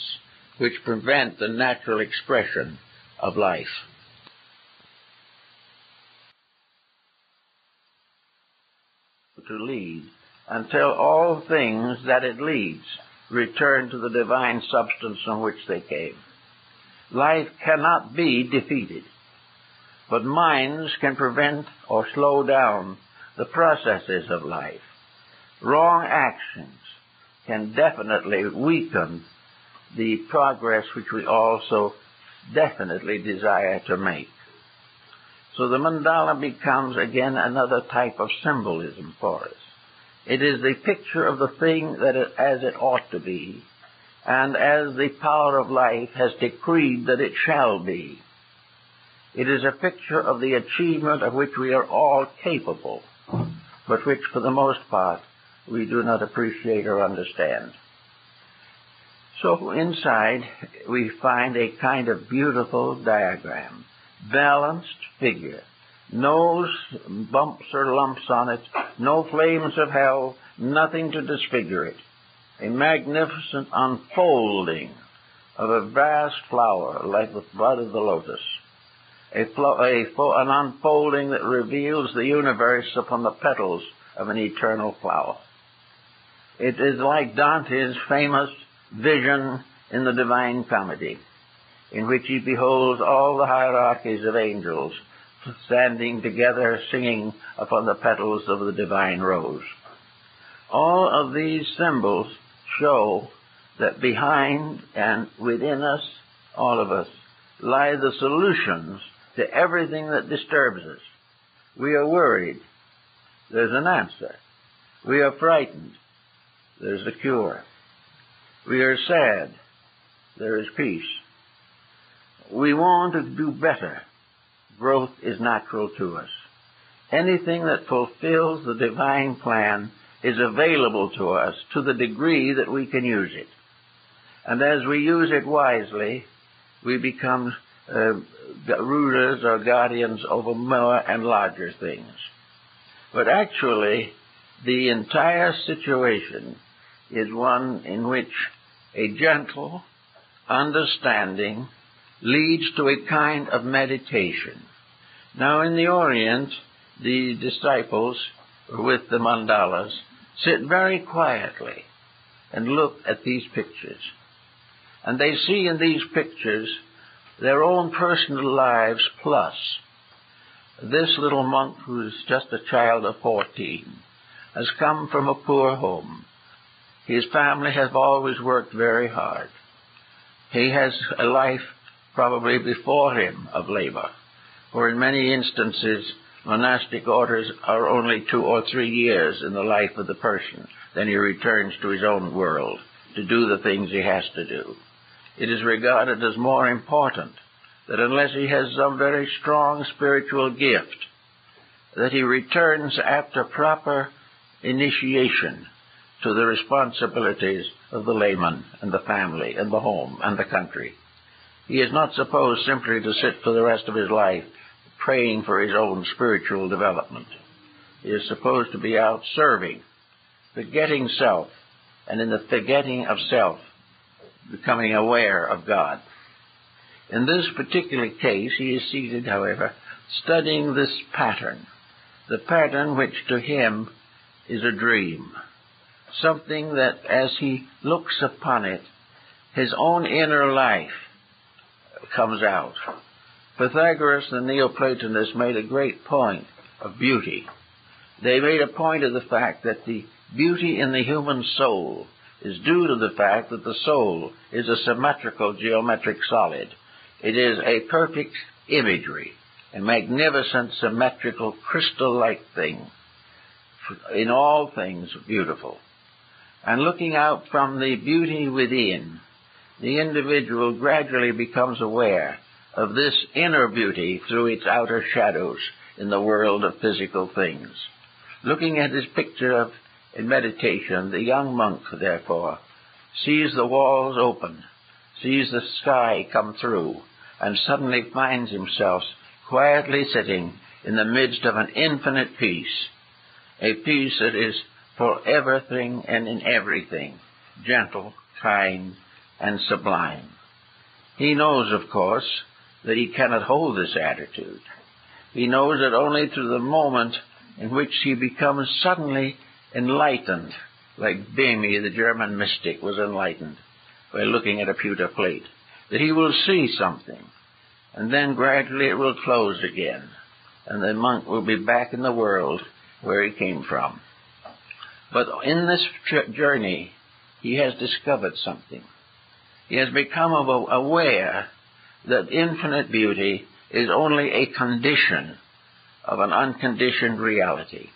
which prevent the natural expression of life. To lead until all things that it leads return to the divine substance from which they came. Life cannot be defeated, but minds can prevent or slow down the processes of life. Wrong actions can definitely weaken the progress which we also definitely desire to make. So the mandala becomes again another type of symbolism for us. It is the picture of the thing that as it ought to be, and as the power of life has decreed that it shall be. It is a picture of the achievement of which we are all capable, but which for the most part we do not appreciate or understand. So inside we find a kind of beautiful diagram, balanced figure, no bumps or lumps on it, no flames of hell, nothing to disfigure it. A magnificent unfolding of a vast flower like the bud of the lotus. An unfolding that reveals the universe upon the petals of an eternal flower. It is like Dante's famous vision in the Divine Comedy, in which he beholds all the hierarchies of angels standing together singing upon the petals of the divine rose. All of these symbols show that behind and within us, all of us, lie the solutions to everything that disturbs us. We are worried. There's an answer. We are frightened. There's a cure. We are sad. There is peace. We want to do better. Growth is natural to us. Anything that fulfills the divine plan is available to us to the degree that we can use it. And as we use it wisely, we become rulers or guardians over more and larger things. But actually, the entire situation is one in which a gentle understanding leads to a kind of meditation. Now, in the Orient, the disciples with the mandalas sit very quietly and look at these pictures. And they see in these pictures their own personal lives plus. This little monk, who is just a child of 14, has come from a poor home. His family have always worked very hard. He has a life probably before him of labor, for in many instances monastic orders are only 2 or 3 years in the life of the person. Then he returns to his own world to do the things he has to do. It is regarded as more important that unless he has some very strong spiritual gift, that he returns after proper initiation to the responsibilities of the layman and the family and the home and the country. He is not supposed simply to sit for the rest of his life praying for his own spiritual development. He is supposed to be out serving, forgetting self, and in the forgetting of self, becoming aware of God. In this particular case, he is seated, however, studying this pattern, the pattern which to him is a dream, something that as he looks upon it, his own inner life comes out. Pythagoras, the Neoplatonists, made a great point of beauty. They made a point of the fact that the beauty in the human soul is due to the fact that the soul is a symmetrical geometric solid. It is a perfect imagery, a magnificent symmetrical crystal-like thing, in all things beautiful. And looking out from the beauty within, the individual gradually becomes aware of this inner beauty through its outer shadows in the world of physical things. Looking at this picture in meditation, the young monk, therefore, sees the walls open, sees the sky come through, and suddenly finds himself quietly sitting in the midst of an infinite peace, a peace that is for everything and in everything, gentle, kind, and sublime. He knows, of course, that he cannot hold this attitude. He knows that only through the moment in which he becomes suddenly enlightened, like Bemi, the German mystic, was enlightened by looking at a pewter plate, that he will see something, and then gradually it will close again, and the monk will be back in the world where he came from. But in this journey, he has discovered something. He has become aware that infinite beauty is only a condition of an unconditioned reality,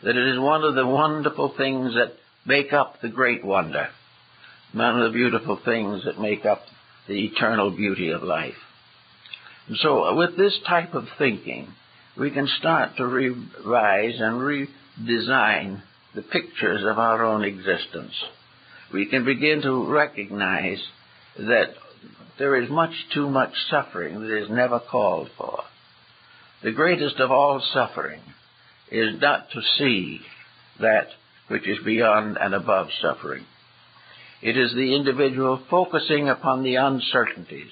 that it is one of the wonderful things that make up the great wonder, one of the beautiful things that make up the eternal beauty of life. And so with this type of thinking, we can start to revise and redesign the pictures of our own existence. we can begin to recognize that there is much too much suffering that is never called for. The greatest of all suffering is not to see that which is beyond and above suffering. It is the individual focusing upon the uncertainties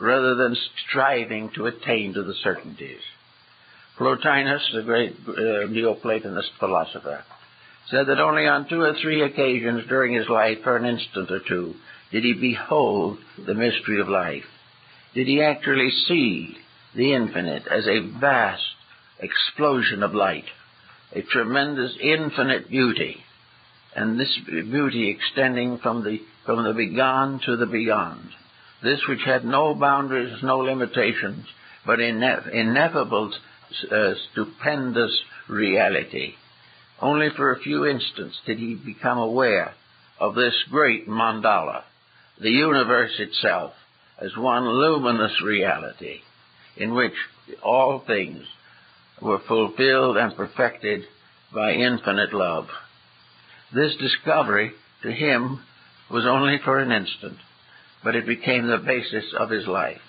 rather than striving to attain to the certainties. Plotinus, the great Neoplatonist philosopher, said that only on 2 or 3 occasions during his life, for an instant or two, did he behold the mystery of life. Did he actually see the infinite as a vast explosion of light, a tremendous infinite beauty, and this beauty extending from the begone to the beyond, this which had no boundaries, no limitations, but ineffable, stupendous reality. Only for a few instants did he become aware of this great mandala, the universe itself, as one luminous reality in which all things were fulfilled and perfected by infinite love. This discovery to him was only for an instant, but it became the basis of his life.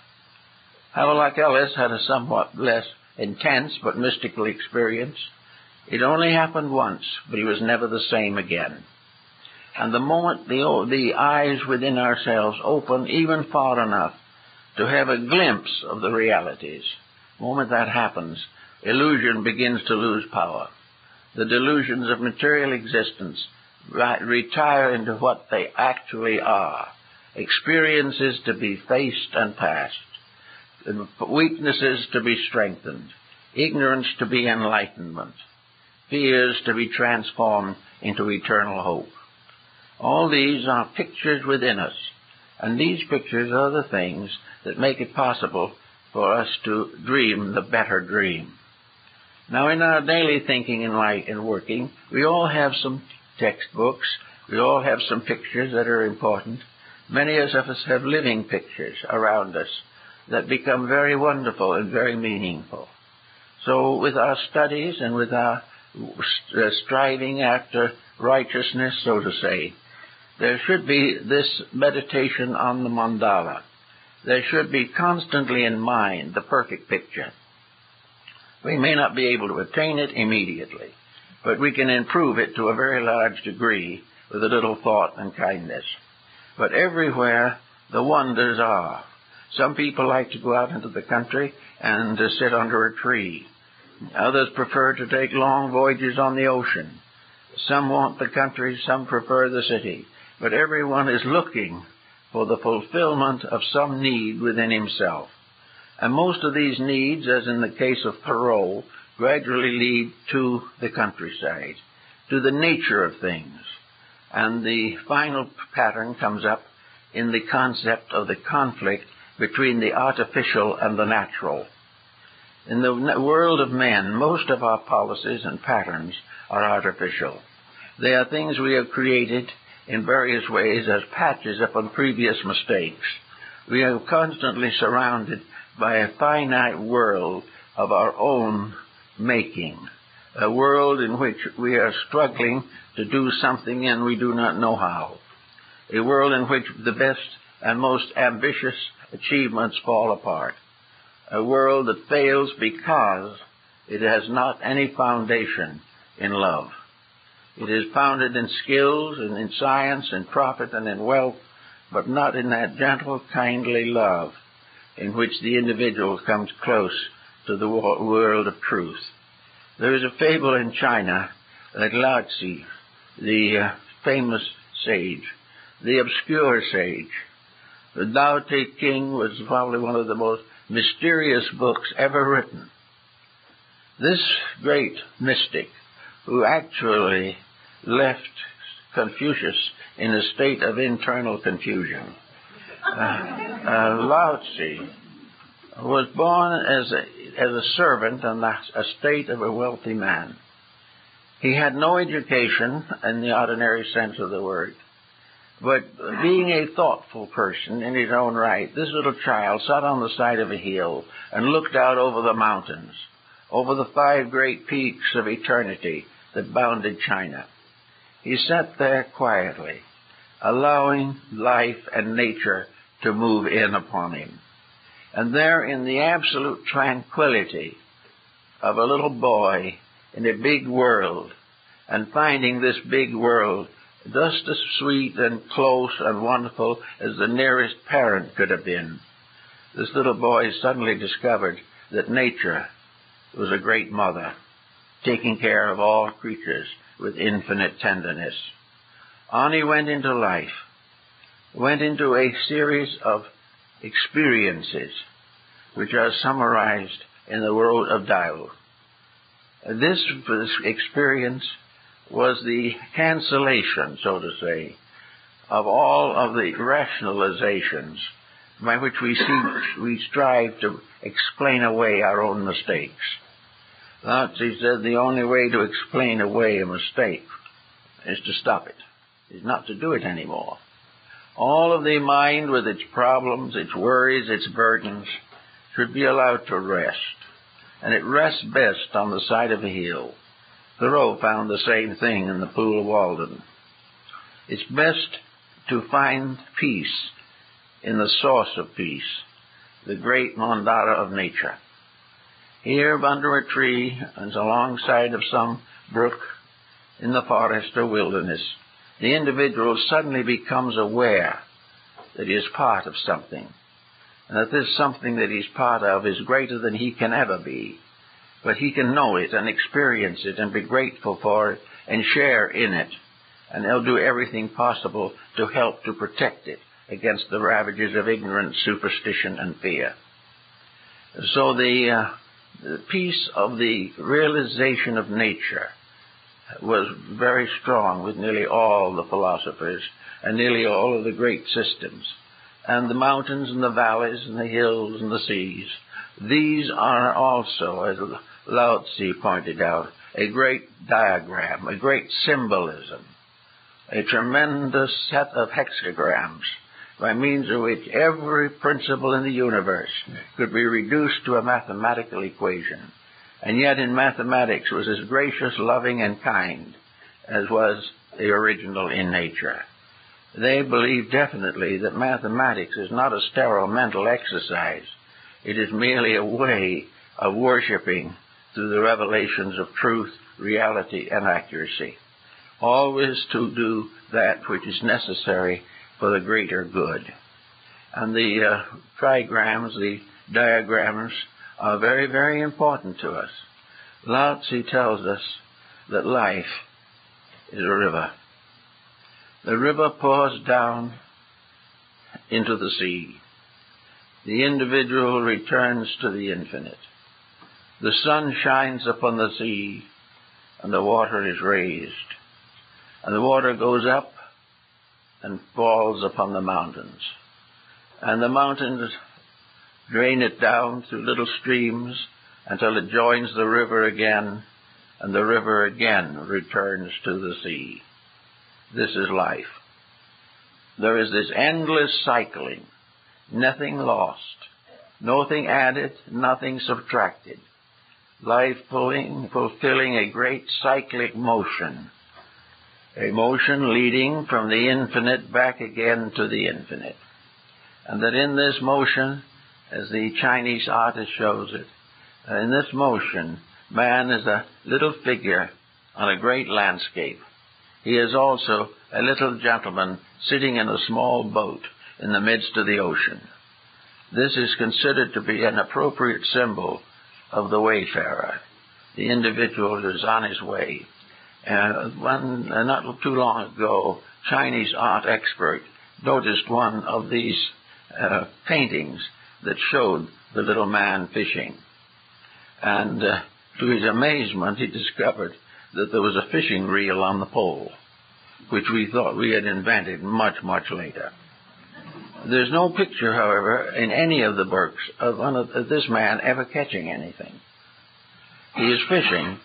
Havelock Ellis had a somewhat less intense but mystical experience. It only happened once, but he was never the same again. And the moment the eyes within ourselves open even far enough to have a glimpse of the realities, the moment that happens, illusion begins to lose power. The delusions of material existence retire into what they actually are, experiences to be faced and passed, weaknesses to be strengthened, ignorance to be enlightenment, fears to be transformed into eternal hope. All these are pictures within us, and these pictures are the things that make it possible for us to dream the better dream. Now, in our daily thinking and working, we all have some textbooks, we all have some pictures that are important. Many of us have living pictures around us that become very wonderful and very meaningful. So with our studies and with our striving after righteousness, so to say, there should be this meditation on the mandala. There should be constantly in mind the perfect picture. We may not be able to attain it immediately, but we can improve it to a very large degree with a little thought and kindness. But everywhere the wonders are. Some people like to go out into the country and to sit under a tree. Others prefer to take long voyages on the ocean. Some want the country, some prefer the city. But everyone is looking for the fulfillment of some need within himself. And most of these needs, as in the case of Thoreau, gradually lead to the countryside, to the nature of things. And the final pattern comes up in the concept of the conflict between the artificial and the natural. In the world of men, most of our policies and patterns are artificial. They are things we have created in various ways as patches upon previous mistakes. We are constantly surrounded by a finite world of our own making, a world in which we are struggling to do something and we do not know how, a world in which the best and most ambitious achievements fall apart, a world that fails because it has not any foundation in love. It is founded in skills and in science and profit and in wealth, but not in that gentle, kindly love in which the individual comes close to the world of truth. There is a fable in China that Lao Tzu, the famous sage, the obscure sage, the Tao Te Ching was probably one of the most mysterious books ever written. This great mystic, who actually left Confucius in a state of internal confusion, Lao Tzu, was born as a servant in the estate of a wealthy man. He had no education in the ordinary sense of the word, but being a thoughtful person in his own right, this little child sat on the side of a hill and looked out over the mountains, over the 5 great peaks of eternity that bounded China. He sat there quietly, allowing life and nature to move in upon him. And there, in the absolute tranquility of a little boy in a big world, and finding this big world just as sweet and close and wonderful as the nearest parent could have been, this little boy suddenly discovered that nature was a great mother, taking care of all creatures with infinite tenderness. On he went into life, went into a series of experiences which are summarized in the Road of Tao. This experience was the cancellation, so to say, of all of the rationalizations by which we strive to explain away our own mistakes. Lao Tzu said the only way to explain away a mistake is to stop it, is not to do it anymore. All of the mind with its problems, its worries, its burdens, should be allowed to rest. And it rests best on the side of a hill. Thoreau found the same thing in the Pool of Walden. It's best to find peace in the source of peace, the great Mandala of nature. Here under a tree and alongside of some brook in the forest or wilderness, the individual suddenly becomes aware that he is part of something, and that this something that he's part of is greater than he can ever be. But he can know it and experience it and be grateful for it and share in it, and he'll do everything possible to help to protect it against the ravages of ignorance, superstition, and fear. So the piece of the realization of nature was very strong with nearly all the philosophers and nearly all of the great systems. And the mountains and the valleys and the hills and the seas, these are also, as Lao Tzu pointed out, a great diagram, a great symbolism, a tremendous set of hexagrams by means of which every principle in the universe could be reduced to a mathematical equation, and yet in mathematics was as gracious, loving, and kind as was the original in nature. They believe definitely that mathematics is not a sterile mental exercise. It is merely a way of worshiping through the revelations of truth, reality, and accuracy, always to do that which is necessary for the greater good. And the trigrams, the diagrams, are very, very important to us. Lao Tzu tells us that life is a river. The river pours down into the sea. The individual returns to the infinite. The sun shines upon the sea, and the water is raised. And the water goes up and falls upon the mountains. And the mountains drain it down through little streams until it joins the river again, and the river again returns to the sea. This is life. There is this endless cycling, nothing lost, nothing added, nothing subtracted. Life fulfilling a great cyclic motion, a motion leading from the infinite back again to the infinite. And that in this motion, as the Chinese artist shows it, in this motion, man is a little figure on a great landscape. He is also a little gentleman sitting in a small boat in the midst of the ocean. This is considered to be an appropriate symbol of the wayfarer, the individual who is on his way. Not too long ago, Chinese art expert noticed one of these paintings that showed the little man fishing. And to his amazement, he discovered that there was a fishing reel on the pole, which we thought we had invented much, much later. There's no picture, however, in any of the works of this man ever catching anything. He is fishing,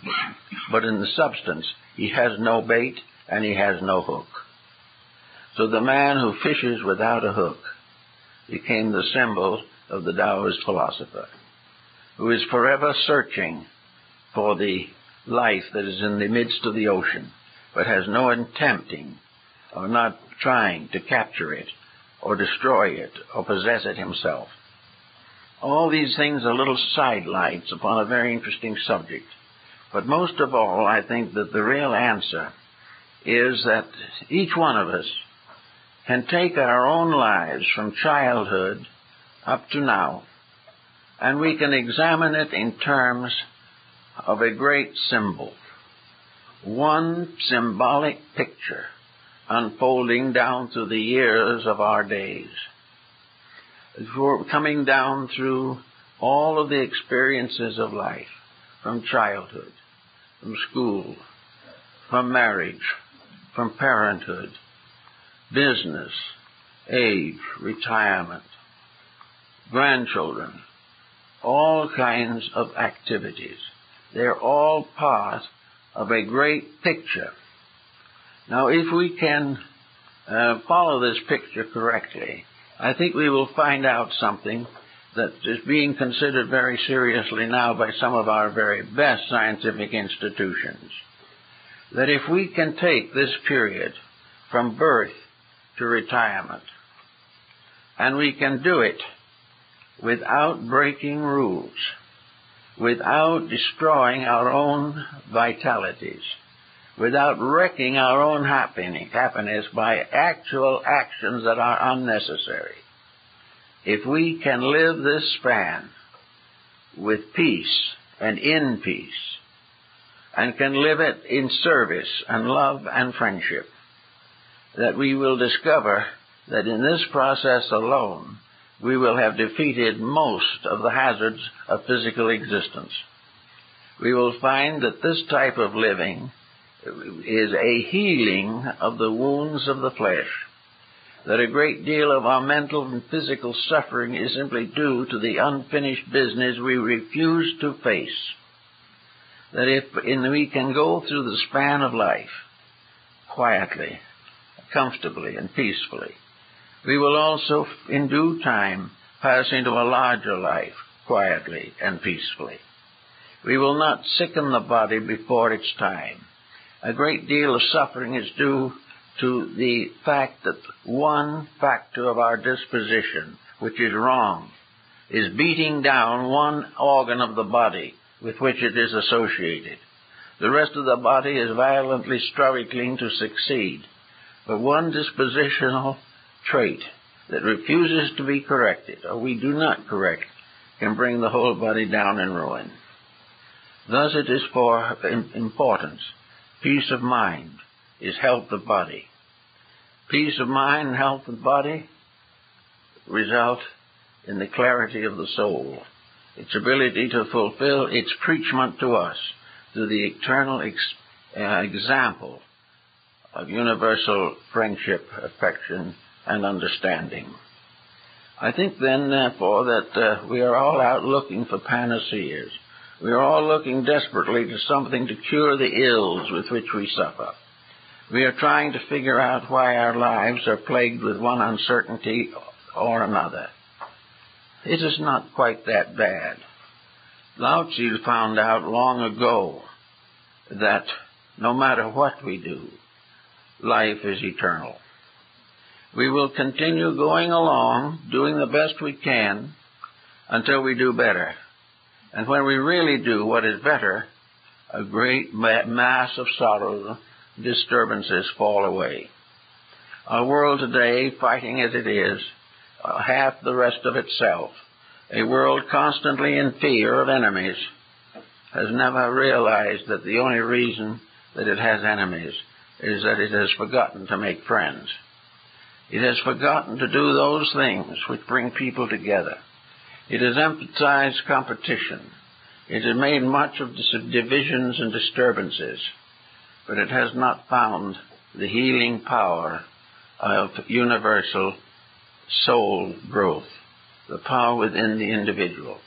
but in the substance, he has no bait and he has no hook. So the man who fishes without a hook became the symbol of the Taoist philosopher, who is forever searching for the life that is in the midst of the ocean, but has no attempting or not trying to capture it, or destroy it, or possess it himself. All these things are little sidelights upon a very interesting subject. But most of all, I think that the real answer is that each one of us can take our own lives from childhood up to now, and we can examine it in terms of a great symbol. One symbolic picture unfolding down through the years of our days. Coming down through all of the experiences of life, from childhood, from school, from marriage, from parenthood, business, age, retirement, grandchildren, all kinds of activities. They're all part of a great picture. Now, if we can follow this picture correctly, I think we will find out something that is being considered very seriously now by some of our very best scientific institutions. That if we can take this period from birth to retirement, and we can do it without breaking rules, without destroying our own vitalities, without wrecking our own happiness by actual actions that are unnecessary. If we can live this span with peace and in peace, and can live it in service and love and friendship, that we will discover that in this process alone, we will have defeated most of the hazards of physical existence. We will find that this type of living is a healing of the wounds of the flesh, that a great deal of our mental and physical suffering is simply due to the unfinished business we refuse to face, that if we can go through the span of life quietly, comfortably, and peacefully, we will also, in due time, pass into a larger life quietly and peacefully. We will not sicken the body before its time. A great deal of suffering is due to the fact that one factor of our disposition, which is wrong, is beating down one organ of the body with which it is associated. The rest of the body is violently struggling to succeed. But one dispositional trait that refuses to be corrected, or we do not correct, can bring the whole body down in ruin. Thus it is for importance. Peace of mind is health of body. Peace of mind and health of body result in the clarity of the soul, its ability to fulfill its preachment to us through the eternal example of universal friendship, affection, and understanding. I think then, therefore, that we are all out looking for panaceas. We are all looking desperately to something to cure the ills with which we suffer. We are trying to figure out why our lives are plagued with one uncertainty or another. It is not quite that bad. Lao Tzu found out long ago that no matter what we do, life is eternal. We will continue going along, doing the best we can, until we do better. And when we really do what is better, a great mass of sorrow, disturbances fall away. Our world today, fighting as it is, half the rest of itself, a world constantly in fear of enemies, has never realized that the only reason that it has enemies is that it has forgotten to make friends. It has forgotten to do those things which bring people together. It has emphasized competition. It has made much of divisions and disturbances, but it has not found the healing power of universal soul growth, the power within the individual.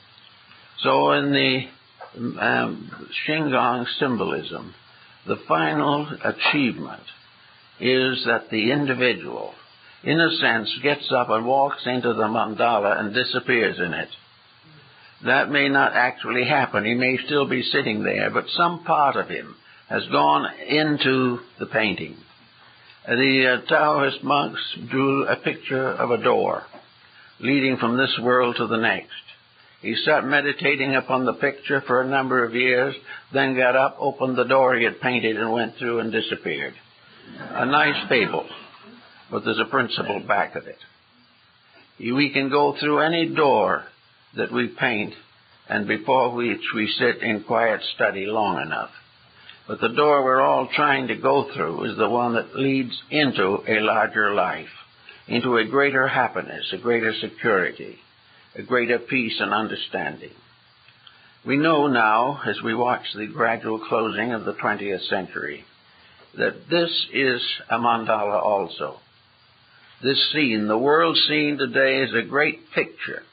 So in the Shingon symbolism, the final achievement is that the individual, in a sense, gets up and walks into the mandala and disappears in it. That may not actually happen. He may still be sitting there, but some part of him has gone into the painting. The Taoist monks drew a picture of a door leading from this world to the next. He sat meditating upon the picture for a number of years, then got up, opened the door he had painted, and went through and disappeared. A nice fable, but there's a principle back of it. We can go through any door that we paint, and before which we sit in quiet study long enough. But the door we're all trying to go through is the one that leads into a larger life, into a greater happiness, a greater security, a greater peace and understanding. We know now, as we watch the gradual closing of the 20th century, that this is a mandala also. This scene, the world scene today, is a great picture,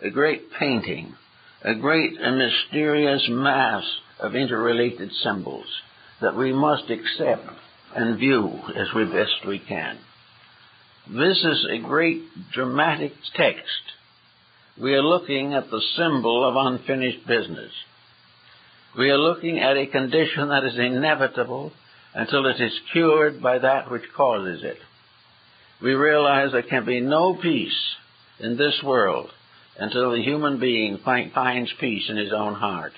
a great painting, a great and mysterious mass of interrelated symbols that we must accept and view as best we can. This is a great dramatic text. We are looking at the symbol of unfinished business. We are looking at a condition that is inevitable until it is cured by that which causes it. We realize there can be no peace in this world until the human being finds peace in his own heart.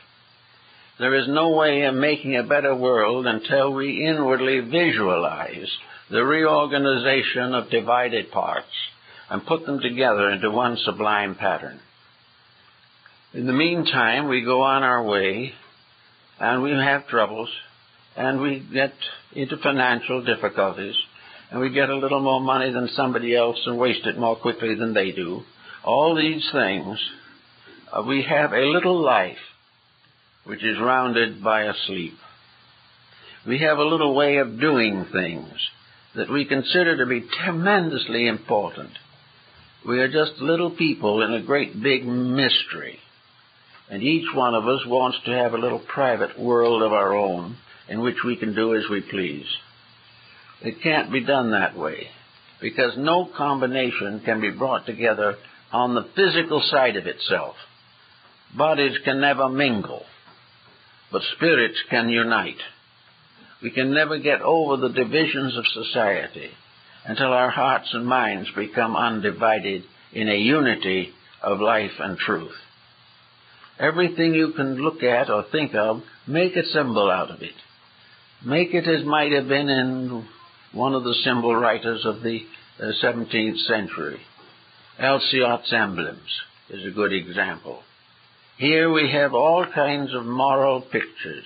There is no way of making a better world until we inwardly visualize the reorganization of divided parts and put them together into one sublime pattern. In the meantime, we go on our way, and we have troubles, and we get into financial difficulties, and we get a little more money than somebody else and waste it more quickly than they do. All these things, we have a little life which is rounded by a sleep. We have a little way of doing things that we consider to be tremendously important. We are just little people in a great big mystery, and each one of us wants to have a little private world of our own in which we can do as we please. It can't be done that way, because no combination can be brought together on the physical side of itself. Bodies can never mingle, but spirits can unite. We can never get over the divisions of society until our hearts and minds become undivided in a unity of life and truth. Everything you can look at or think of, make a symbol out of it. Make it as might have been in one of the symbol writers of the 17th century. Alciot's emblems is a good example. Here we have all kinds of moral pictures.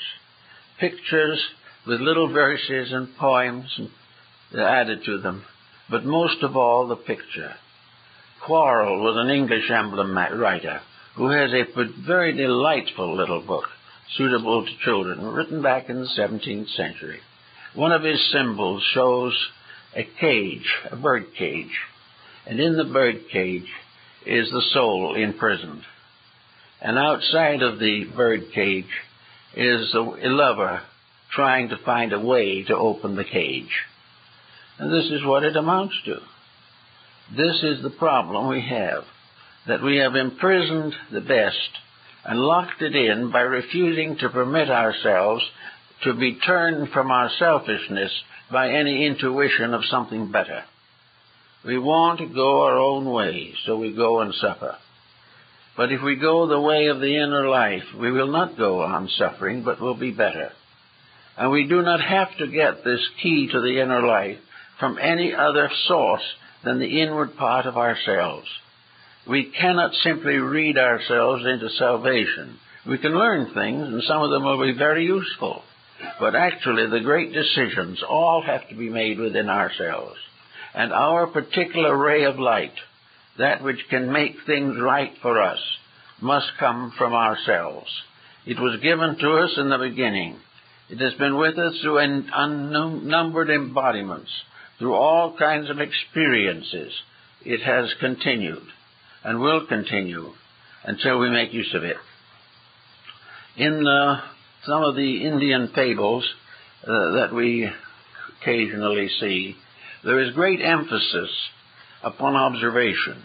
Pictures with little verses and poems added to them, but most of all the picture. Quarrel was an English emblem writer who has a very delightful little book suitable to children, written back in the 17th century. One of his symbols shows a cage, a bird cage, and in the bird cage is the soul imprisoned. And outside of the bird cage is a lover trying to find a way to open the cage. And this is what it amounts to. This is the problem we have, that we have imprisoned the best and locked it in by refusing to permit ourselves to be turned from our selfishness by any intuition of something better. We want to go our own way, so we go and suffer. But if we go the way of the inner life, we will not go on suffering, but will be better. And we do not have to get this key to the inner life from any other source than the inward part of ourselves. We cannot simply read ourselves into salvation. We can learn things, and some of them will be very useful. But actually, the great decisions all have to be made within ourselves. And our particular ray of light, that which can make things right for us, must come from ourselves. It was given to us in the beginning. It has been with us through unnumbered embodiments, through all kinds of experiences. It has continued and will continue until we make use of it. In some of the Indian fables that we occasionally see, there is great emphasis upon observation.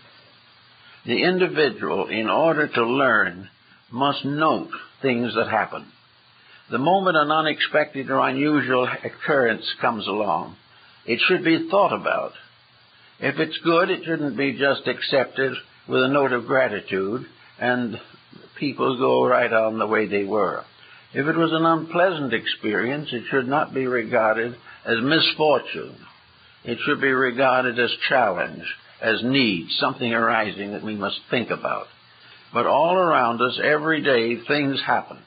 The individual, in order to learn, must note things that happen. The moment an unexpected or unusual occurrence comes along, It should be thought about. If it's good, it shouldn't be just accepted with a note of gratitude and people go right on the way they were. If it was an unpleasant experience, it should not be regarded as misfortune. It should be regarded as challenge, as need, something arising that we must think about. But all around us, every day, things happen.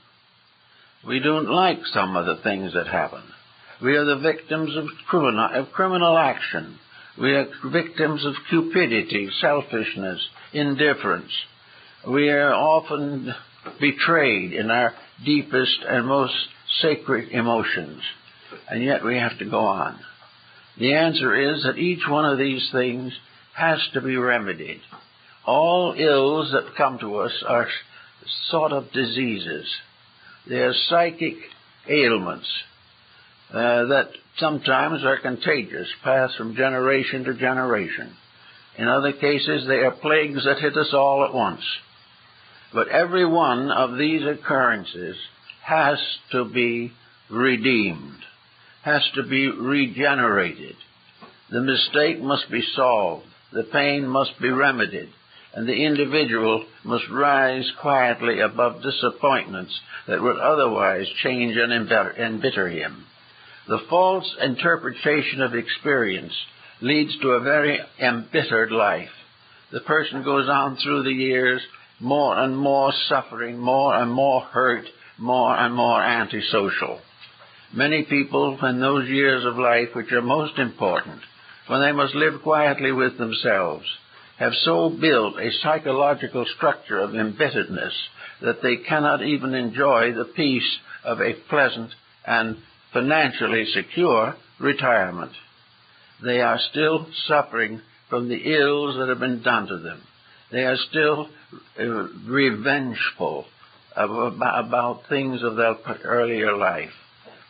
We don't like some of the things that happen. We are the victims of criminal action. We are victims of cupidity, selfishness, indifference. We are often betrayed in our deepest and most sacred emotions. And yet we have to go on. The answer is that each one of these things has to be remedied. All ills that come to us are sort of diseases. They are psychic ailments that sometimes are contagious, pass from generation to generation. In other cases, they are plagues that hit us all at once. But every one of these occurrences has to be redeemed, has to be regenerated. The mistake must be solved. The pain must be remedied. And the individual must rise quietly above disappointments that would otherwise change and embitter him. The false interpretation of experience leads to a very embittered life. The person goes on through the years more and more suffering, more and more hurt, more and more antisocial. Many people, in those years of life which are most important, when they must live quietly with themselves, have so built a psychological structure of embitteredness that they cannot even enjoy the peace of a pleasant and financially secure retirement. They are still suffering from the ills that have been done to them. They are still revengeful about things of their earlier life.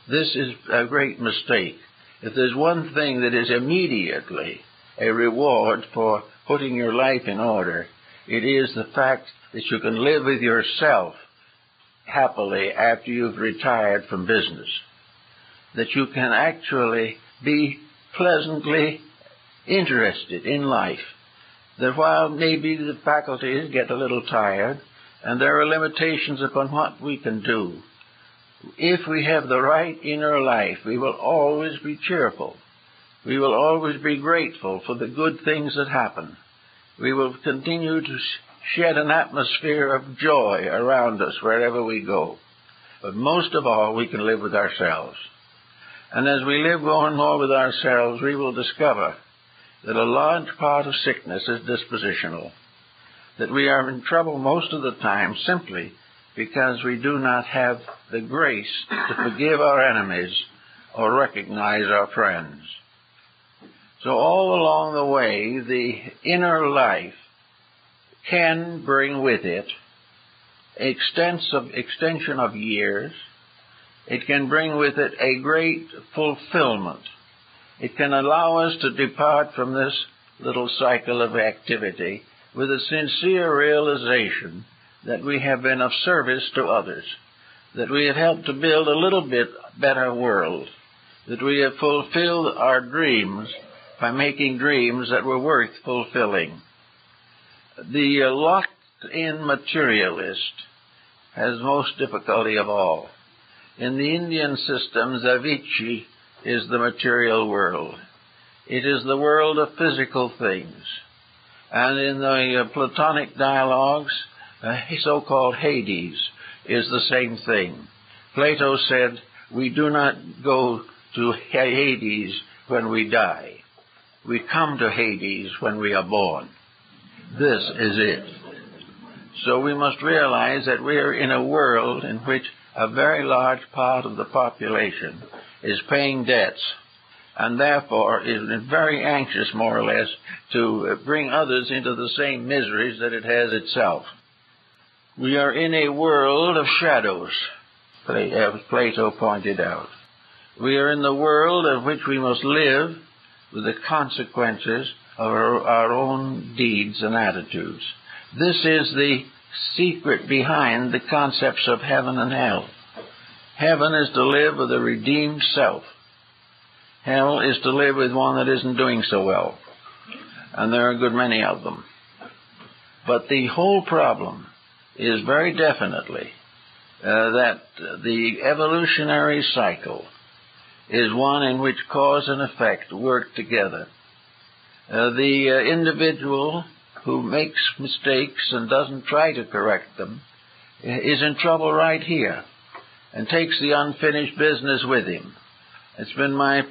This is a great mistake. If there's one thing that is immediately a reward for putting your life in order, it is the fact that you can live with yourself happily after you've retired from business. That you can actually be pleasantly interested in life. That while maybe the faculties get a little tired, and there are limitations upon what we can do, if we have the right inner life, we will always be cheerful. We will always be grateful for the good things that happen. We will continue to shed an atmosphere of joy around us wherever we go. But most of all, we can live with ourselves. And as we live more and more with ourselves, we will discover that a large part of sickness is dispositional. That we are in trouble most of the time simply because we do not have the grace to forgive our enemies or recognize our friends. So all along the way, the inner life can bring with it extension of years. It can bring with it a great fulfillment. It can allow us to depart from this little cycle of activity with a sincere realization that we have been of service to others, that we have helped to build a little bit better world, that we have fulfilled our dreams by making dreams that were worth fulfilling. The locked-in materialist has most difficulty of all. In the Indian system, Zavichi is the material world. It is the world of physical things. And in the Platonic dialogues, so-called Hades is the same thing. Plato said, we do not go to Hades when we die. We come to Hades when we are born. This is it. So we must realize that we are in a world in which a very large part of the population is paying debts and therefore is very anxious, more or less, to bring others into the same miseries that it has itself. We are in a world of shadows, as Plato pointed out. We are in the world of which we must live with the consequences of our own deeds and attitudes. This is the secret behind the concepts of heaven and hell. Heaven is to live with a redeemed self. Hell is to live with one that isn't doing so well. And there are a good many of them. But the whole problem is very definitely that the evolutionary cycle is one in which cause and effect work together. The individual who makes mistakes and doesn't try to correct them is in trouble right here and takes the unfinished business with him. It's been my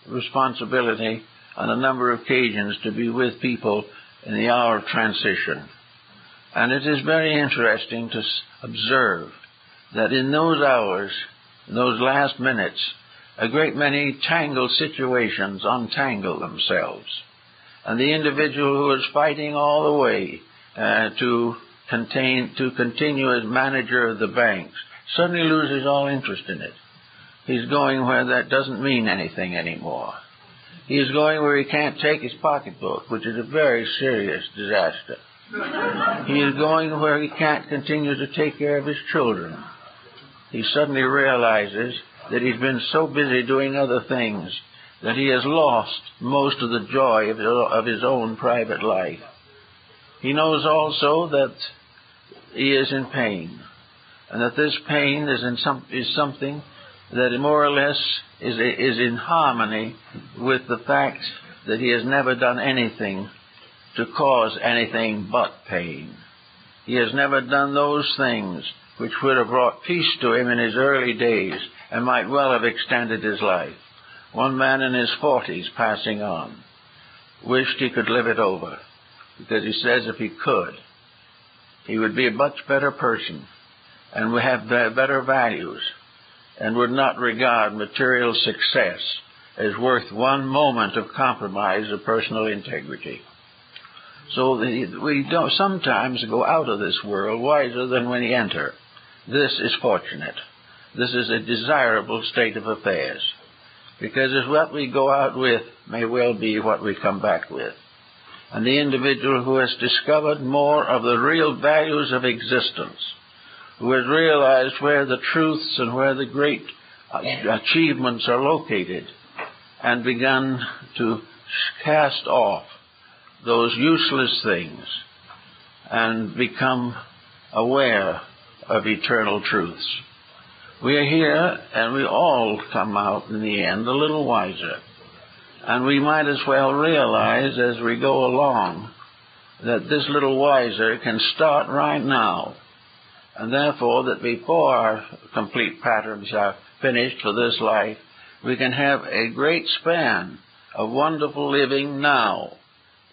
responsibility on a number of occasions to be with people in the hour of transition. And it is very interesting to observe that in those hours, in those last minutes, a great many tangled situations untangle themselves. And the individual who is fighting all the way to continue as manager of the banks suddenly loses all interest in it. He's going where that doesn't mean anything anymore. He is going where he can't take his pocketbook, which is a very serious disaster. He is going where he can't continue to take care of his children. He suddenly realizes that he's been so busy doing other things that he has lost most of the joy of his own private life. He knows also that he is in pain, and that this pain is something that more or less is in harmony with the fact that he has never done anything to cause anything but pain. He has never done those things which would have brought peace to him in his early days and might well have extended his life. One man in his 40s, passing on, wished he could live it over, because he says if he could, he would be a much better person and would have better values and would not regard material success as worth one moment of compromise of personal integrity. So we don't sometimes go out of this world wiser than when we enter. This is fortunate. This is a desirable state of affairs, because as what we go out with may well be what we come back with. And the individual who has discovered more of the real values of existence, who has realized where the truths and where the great achievements are located, and begun to cast off those useless things and become aware of eternal truths. We are here, and we all come out in the end a little wiser. And we might as well realize as we go along that this little wiser can start right now. And therefore that before our complete patterns are finished for this life, we can have a great span of wonderful living now,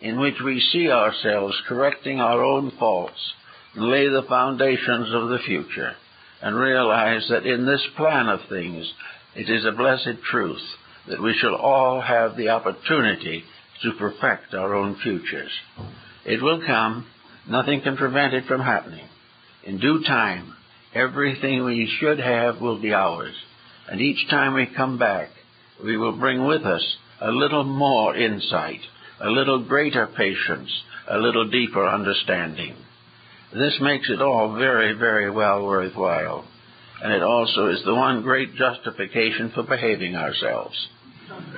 in which we see ourselves correcting our own faults and lay the foundations of the future, and realize that in this plan of things it is a blessed truth that we shall all have the opportunity to perfect our own futures. It will come. Nothing can prevent it from happening. In due time, everything we should have will be ours. And each time we come back, we will bring with us a little more insight, a little greater patience, a little deeper understanding. This makes it all very, very well worthwhile. And it also is the one great justification for behaving ourselves.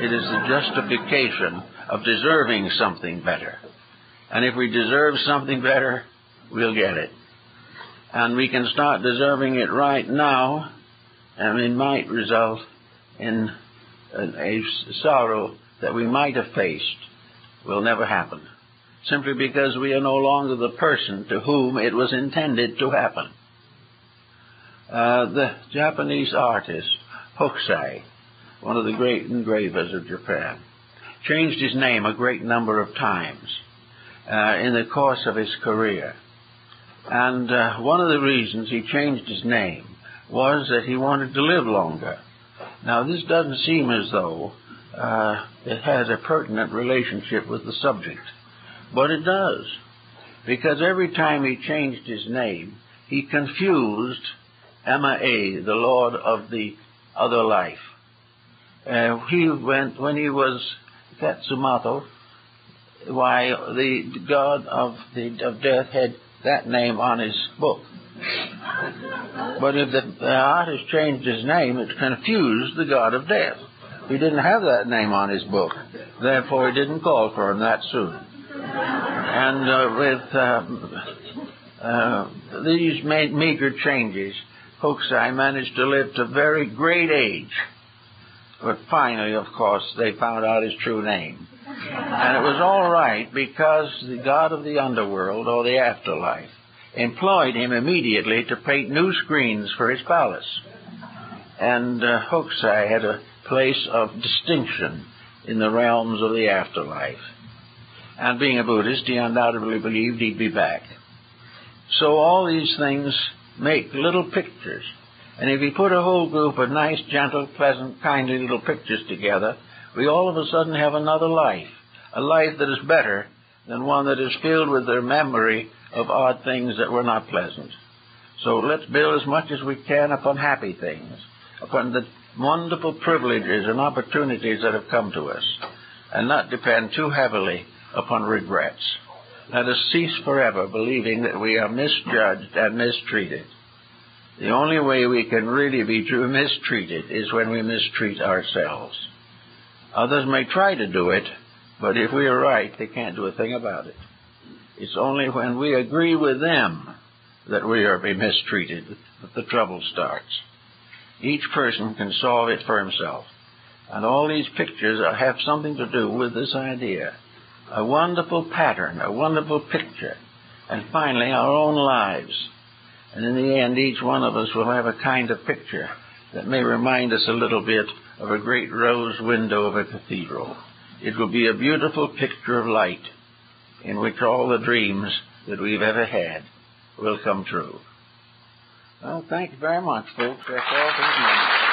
It is the justification of deserving something better. And if we deserve something better, we'll get it. And we can start deserving it right now, and it might result in a sorrow that we might have faced will never happen, simply because we are no longer the person to whom it was intended to happen. The Japanese artist Hokusai, one of the great engravers of Japan, changed his name a great number of times in the course of his career. And one of the reasons he changed his name was that he wanted to live longer. Now, this doesn't seem as though it has a pertinent relationship with the subject, but it does, because every time he changed his name, he confused Ma-A, the Lord of the other life. When he was Katsumoto, why the god of death had that name on his book. But if the artist changed his name, it confused the god of death. He didn't have that name on his book. Therefore, he didn't call for him that soon. And with these meager changes, Hokusai managed to live to very great age. But finally, of course, they found out his true name. And it was all right because the god of the underworld, or the afterlife, employed him immediately to paint new screens for his palace. And Hokusai had a place of distinction in the realms of the afterlife. And being a Buddhist, he undoubtedly believed he'd be back. So all these things make little pictures. And if you put a whole group of nice, gentle, pleasant, kindly little pictures together, we all of a sudden have another life, a life that is better than one that is filled with the memory of odd things that were not pleasant. So let's build as much as we can upon happy things, upon the wonderful privileges and opportunities that have come to us, and not depend too heavily upon regrets. Let us cease forever believing that we are misjudged and mistreated. The only way we can really be true mistreated is when we mistreat ourselves. Others may try to do it, but if we are right, they can't do a thing about it. It's only when we agree with them that we are being mistreated that the trouble starts. Each person can solve it for himself. And all these pictures have something to do with this idea. A wonderful pattern, a wonderful picture, and finally our own lives. And in the end, each one of us will have a kind of picture that may remind us a little bit of a great rose window of a cathedral. It will be a beautiful picture of light in which all the dreams that we've ever had will come true. Well, thank you very much, folks. That's all for this moment.